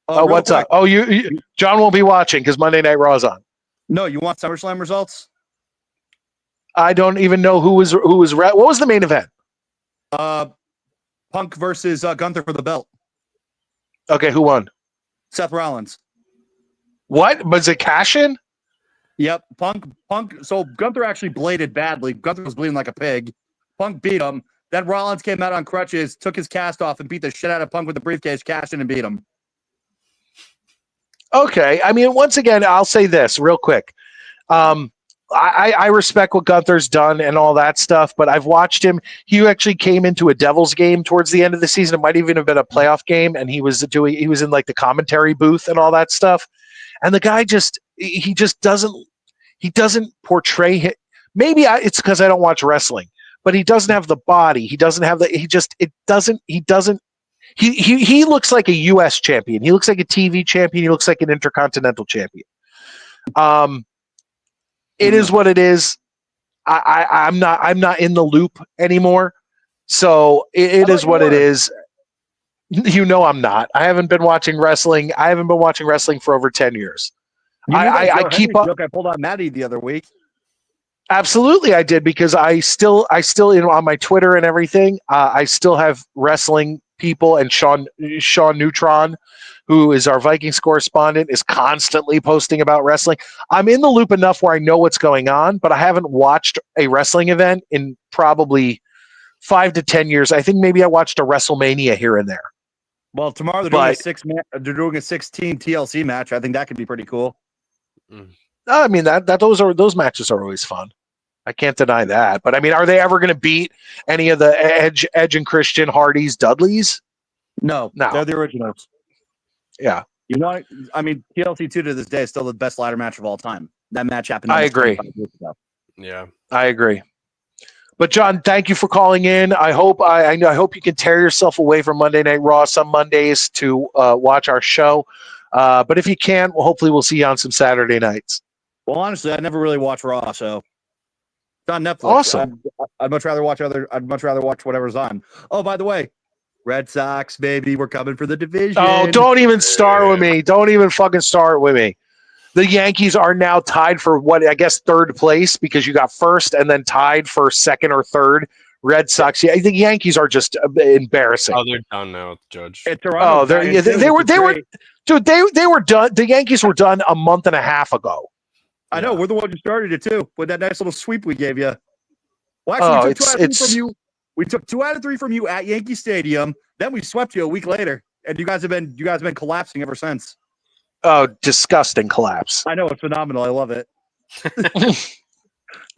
what's up? Oh, you John won't be watching because Monday Night Raw is on. No, you want SummerSlam results? I don't even know who was. What was the main event? Punk versus Gunther for the belt. Okay, who won? Seth Rollins. What? Was it cash-in? Yep, Punk. So Gunther actually bladed badly. Gunther was bleeding like a pig. Punk beat him. Then Rollins came out on crutches, took his cast off, and beat the shit out of Punk with the briefcase, cashed in, and beat him. Okay, I mean, once again, I'll say this real quick. I respect what Gunther's done and all that stuff, but I've watched him. He actually came into a Devils game towards the end of the season. It might even have been a playoff game, and he was in like the commentary booth and all that stuff. And the guy he doesn't portray it. Maybe it's because I don't watch wrestling, but he doesn't have the body. He doesn't have he looks like a U.S. champion. He looks like a TV champion. He looks like an intercontinental champion. It is what it is. I'm not in the loop anymore. So it is what it is. You know, I'm not. I haven't been watching wrestling. I haven't been watching wrestling for over 10 years. I keep up. I pulled on Maddie the other week. Absolutely, I did, because I still on my Twitter and everything. I still have wrestling people, and Sean Neutron, who is our Vikings correspondent, is constantly posting about wrestling. I'm in the loop enough where I know what's going on, but I haven't watched a wrestling event in probably 5 to 10 years. I think maybe I watched a WrestleMania here and there. Well, tomorrow they're doing a 16 TLC match. I think that could be pretty cool. I mean, those matches are always fun. I can't deny that. But I mean, are they ever going to beat any of the Edge and Christian, Hardy's, Dudleys? No, they're the originals. Yeah. TLC 2 to this day is still the best ladder match of all time. That match happened. I agree. Yeah, I agree. But John, thank you for calling in. I hope you can tear yourself away from Monday Night Raw some Mondays to watch our show. But if you can't, well, hopefully we'll see you on some Saturday nights. Well, honestly, I never really watch Raw, so it's on Netflix. Awesome. I'd much rather watch whatever's on. Oh, by the way, Red Sox, baby, we're coming for the division. Oh, don't even start with me. Don't even fucking start with me. The Yankees are now tied for what I guess third place because you got first and then tied for second or third. Red Sox. Yeah, the Yankees are just embarrassing. Oh, they're done now, Judge. Oh, they were dude. They were done. The Yankees were done a month and a half ago. I know we're the ones who started it too with that nice little sweep we gave you. Well, actually, we took 2 out of 3 from you at Yankee Stadium. Then we swept you a week later, and you guys have been collapsing ever since. Oh, disgusting collapse. I know, it's phenomenal. I love it.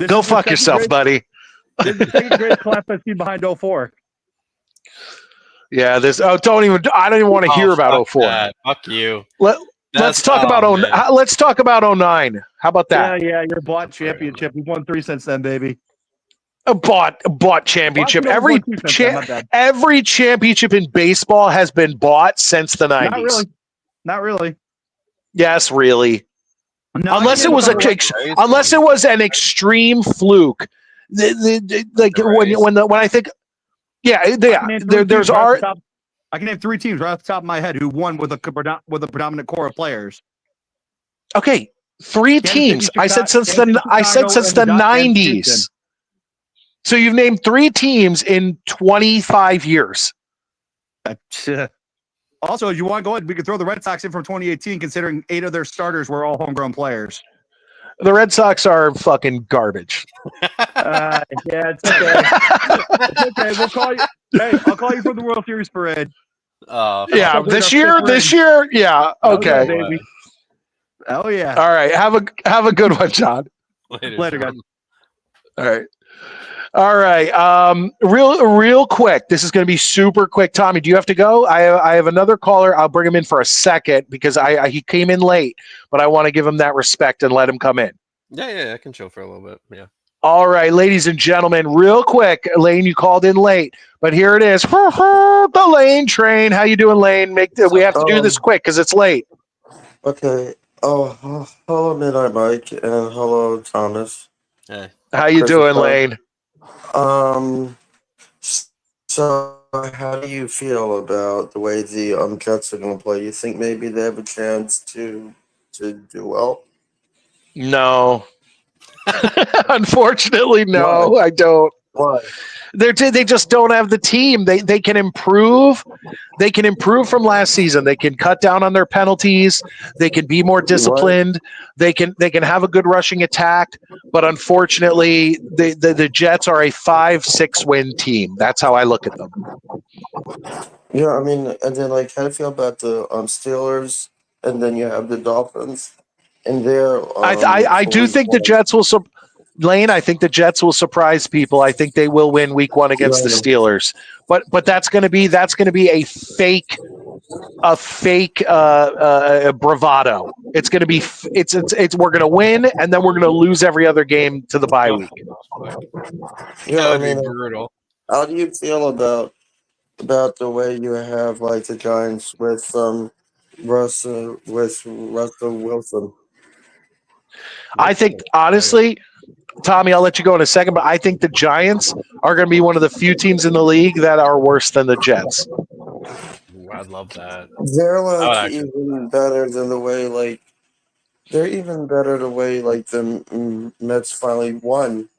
Go fuck yourself, buddy. This is the second greatest collapse I've seen behind 04. Yeah, I don't even want to hear about 04. Fuck you. Let's talk about 09. How about that? Yeah, your bought championship. We've won 3 since then, baby. A bought championship. Every championship in baseball has been bought since the 90s. Not really. Yes, really. No, unless it was an extreme fluke. When I think, there's art. I can name 3 teams right off the top of my head who won with a predominant core of players. Okay, 3 teams. I said since the 90s. So you've named 3 teams in 25 years. Also, you want to go ahead, we could throw the Red Sox in from 2018, considering 8 of their starters were all homegrown players. The Red Sox are fucking garbage. Yeah, it's okay. It's okay. We'll call you. Hey, I'll call you for the World Series parade. Yeah, this year, yeah, okay. Baby. Oh yeah. All right, have a good one, John. Later, guys. All right. Real quick. This is going to be super quick. Tommy, do you have to go? I have another caller. I'll bring him in for a second because he came in late, but I want to give him that respect and let him come in. Yeah, I can chill for a little bit. Yeah. All right, ladies and gentlemen, real quick. Lane, you called in late, but here it is. The Lane train. How you doing, Lane? We have to do this quick because it's late. Okay. Oh, hello, Midnight Mike, and hello, Thomas. Hey. How you doing, Lane? So how do you feel about the way the Jets are going to play? You think maybe they have a chance to do well? No. Unfortunately, no. Why? I don't. Why? They just don't have the team. They can improve. They can improve from last season. They can cut down on their penalties. They can be more disciplined. They can have a good rushing attack. But unfortunately, the Jets are a 5-6 win team. That's how I look at them. Yeah, I mean, and then how do you feel about the Steelers? And then you have the Dolphins. And they're I do think the Jets will. Lane, I think the Jets will surprise people. I think they will win Week 1 against the Steelers, but that's going to be a fake bravado. It's going to be we're going to win and then we're going to lose every other game to the bye week. Yeah, I mean, brutal. How do you feel about the way you have the Giants with Russell Wilson? I think honestly, Tommy, I'll let you go in a second, but I think the Giants are going to be one of the few teams in the league that are worse than the Jets. Ooh, I'd love that. They're even better than the way they're even better the way the Mets finally won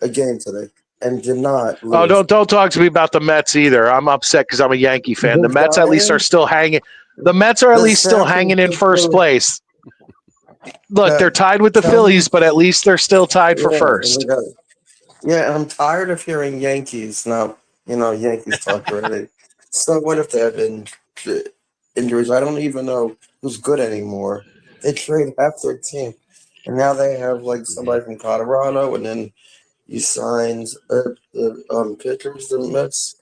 a game today and did not lose. Oh, don't talk to me about the Mets either. I'm upset because I'm a Yankee fan. The Mets at least are still hanging. The Mets are at least still hanging in first place. Look, they're tied with the Phillies, but at least they're still tied for first. Yeah, and I'm tired of hearing Yankees now. Yankees talk already. So what if they have injuries? I don't even know who's good anymore. They trade half their team, and now they have somebody from Colorado, and then you signed the pitchers, the Mets.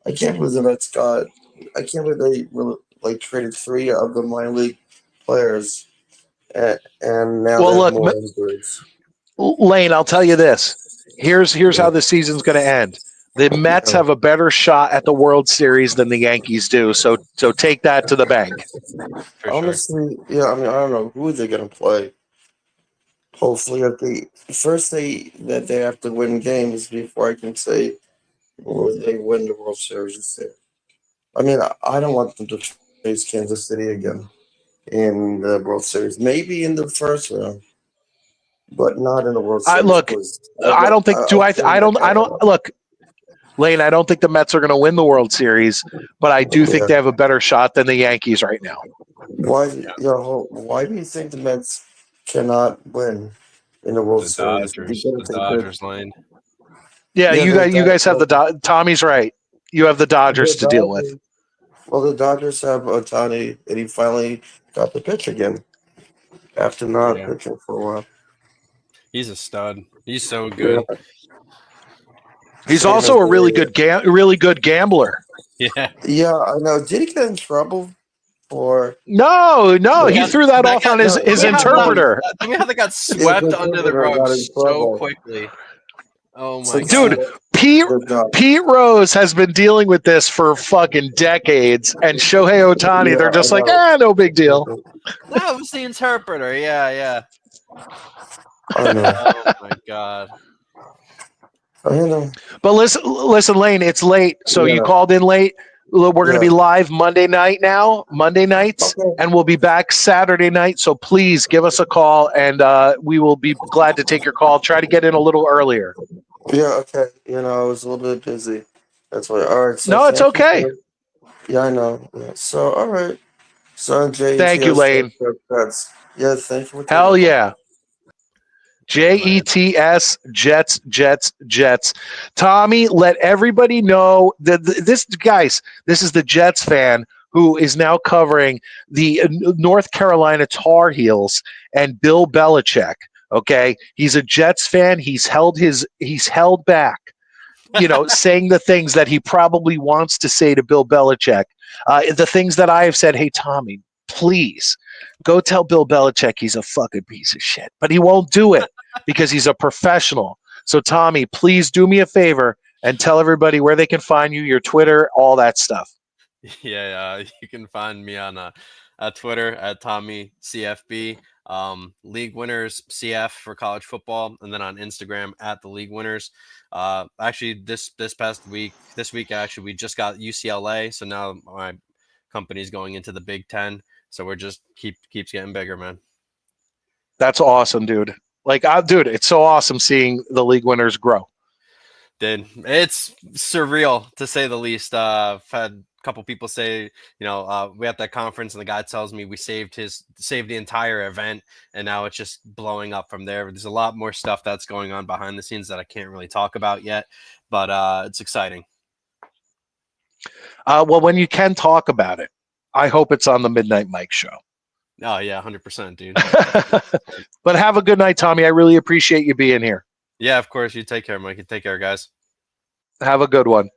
I can't believe the Mets got. I can't believe they traded 3 of the minor league players. And now look, more injuries. Lane, I'll tell you this. Here's how the season's going to end. The Mets have a better shot at the World Series than the Yankees do. So take that to the bank. For Honestly, yeah, I mean, I don't know who they're gonna play. Hopefully, that they have to win games before I can say they win the World Series this year. I mean, I don't want them to face Kansas City again in the World Series. Maybe in the first round, but not in the World Series. Look, I don't think. I don't look, Lane. I don't think the Mets are going to win the World Series, but I do think they have a better shot than the Yankees right now. Why do you think the Mets cannot win in the World Series? The Dodgers lane. Yeah, you guys have the Tommy's right. You have the Dodgers to deal with. Well, the Dodgers have Ohtani, and he finally got the pitch again after not pitching for a while. He's a stud. He's so good. Yeah. He's also a really good gambler. Yeah. Yeah, I know. Did he get in trouble for? No, he threw that off on his interpreter. I mean, how they got swept under the rug so quickly. Oh my god, dude! Pete Rose has been dealing with this for fucking decades, and Shohei Ohtani, they're just like, no big deal. That was the interpreter. Yeah. I know. Oh my god. I know. But listen, Lane, it's late, so you called in late. We're going to be live Monday nights, and we'll be back Saturday night. So please give us a call, and we will be glad to take your call. Try to get in a little earlier. Yeah, okay. I was a little bit busy. That's why. All right. So no, it's okay. Yeah, I know. Yeah. So, all right. So, Jay. Thank you, Lane. Yeah, thank you. Hell yeah. JETS, Jets. Tommy, let everybody know that this is the Jets fan who is now covering the North Carolina Tar Heels and Bill Belichick. Okay, he's a Jets fan. He's held back, saying the things that he probably wants to say to Bill Belichick. The things that I have said. Hey, Tommy, please go tell Bill Belichick he's a fucking piece of shit, but he won't do it because he's a professional. So, Tommy, please do me a favor and tell everybody where they can find you, your Twitter, all that stuff. Yeah, you can find me on Twitter at Tommy CFB, League Winners CF for college football, and then on Instagram at the League Winners. Actually, this week actually we just got UCLA, so now my company's going into the Big Ten. So we're just keeps getting bigger, man. That's awesome, dude. It's so awesome seeing the League Winners grow. Dude, it's surreal to say the least. I've had a couple people say, we at that conference, and the guy tells me we saved the entire event, and now it's just blowing up from there. There's a lot more stuff that's going on behind the scenes that I can't really talk about yet, but it's exciting. Well, when you can talk about it, I hope it's on the Midnight Mike show. Oh, yeah, 100%, dude. But have a good night, Tommy. I really appreciate you being here. Yeah, of course. You take care, Mike. You take care, guys. Have a good one.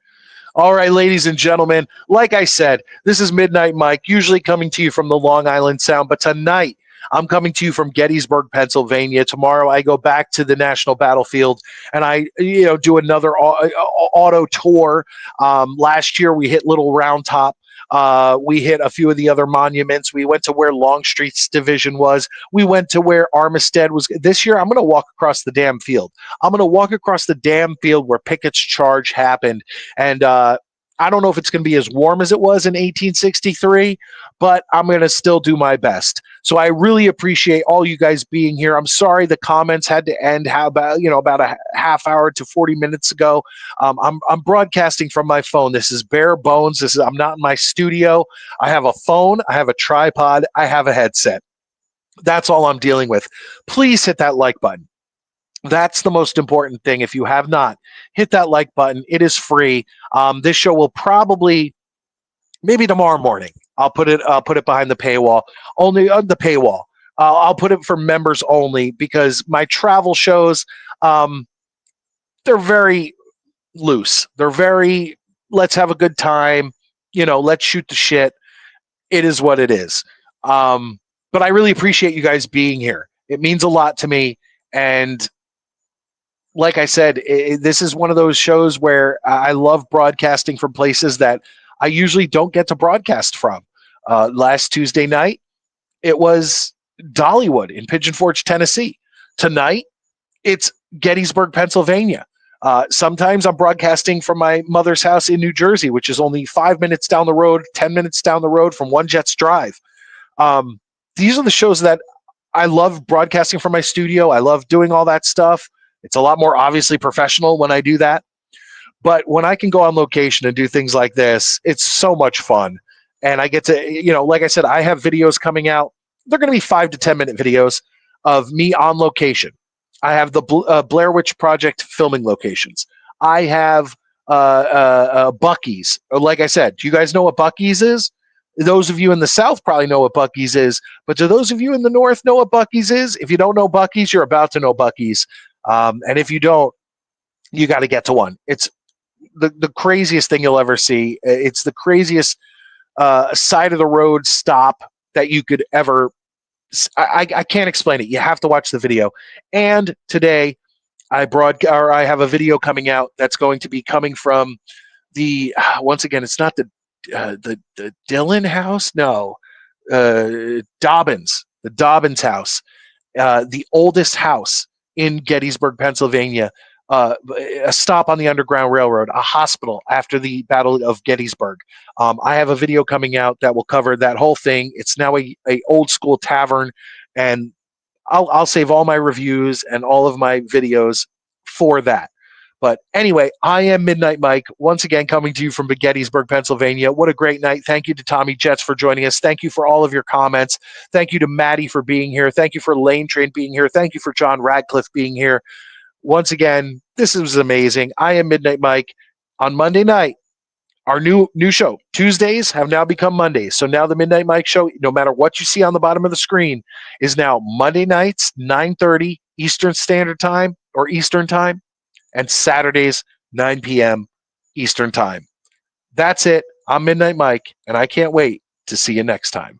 All right, ladies and gentlemen, like I said, this is Midnight Mike, usually coming to you from the Long Island Sound, but tonight I'm coming to you from Gettysburg, Pennsylvania. Tomorrow I go back to the National Battlefield and I do another auto tour. Last year we hit Little Round Top. We hit a few of the other monuments. We went to where Longstreet's division was. We went to where Armistead was. This year, I'm going to walk across the damn field. I'm going to walk across the damn field where Pickett's charge happened. And I don't know if it's going to be as warm as it was in 1863, but I'm going to still do my best. So I really appreciate all you guys being here. I'm sorry the comments had to end about a half hour to 40 minutes ago. I'm broadcasting from my phone. This is bare bones. I'm not in my studio. I have a phone. I have a tripod. I have a headset. That's all I'm dealing with. Please hit that like button. That's the most important thing. If you have not, hit that like button. It is free. This show will probably, maybe tomorrow morning, I'll put it behind the paywall. Only on the paywall. I'll put it for members only because my travel shows, they're very loose. They're very, let's have a good time. Let's shoot the shit. It is what it is. But I really appreciate you guys being here. It means a lot to me. And like I said, this is one of those shows where I love broadcasting from places that I usually don't get to broadcast from. Last Tuesday night, it was Dollywood in Pigeon Forge, Tennessee. Tonight, it's Gettysburg, Pennsylvania. Sometimes I'm broadcasting from my mother's house in New Jersey, which is only 5 minutes down the road, 10 minutes down the road from One Jet's Drive. These are the shows that I love broadcasting from my studio. I love doing all that stuff. It's a lot more obviously professional when I do that. But when I can go on location and do things like this, it's so much fun. And I get to, like I said, I have videos coming out. They're going to be 5 to 10 minute videos of me on location. I have the Blair Witch Project filming locations. I have Buc-ee's. Like I said, do you guys know what Buc-ee's is? Those of you in the South probably know what Buc-ee's is. But do those of you in the North know what Buc-ee's is? If you don't know Buc-ee's, you're about to know Buc-ee's. And if you don't, you got to get to one. It's the craziest thing you'll ever see. It's the craziest side of the road stop that you could ever. I can't explain it. You have to watch the video. And today, I have a video coming out that's going to be coming from the. Once again, it's not the Dillon house. No, Dobbins. The Dobbins house, the oldest house in Gettysburg, Pennsylvania. A stop on the Underground Railroad, a hospital after the Battle of Gettysburg. I have a video coming out that will cover that whole thing. It's now a old school tavern, and I'll save all my reviews and all of my videos for that. But anyway, I am Midnight Mike, once again coming to you from Gettysburg, Pennsylvania. What a great night. Thank you to Tommy Jets for joining us. Thank you for all of your comments. Thank you to Maddie for being here. Thank you for Lane Train being here. Thank you for John Radcliffe being here. Once again, this was amazing. I am Midnight Mike. On Monday night, our new show, Tuesdays have now become Mondays. So now the Midnight Mike show, no matter what you see on the bottom of the screen, is now Monday nights, 9:30 Eastern Standard Time or Eastern Time, and Saturdays, 9 p.m. Eastern Time. That's it. I'm Midnight Mike, and I can't wait to see you next time.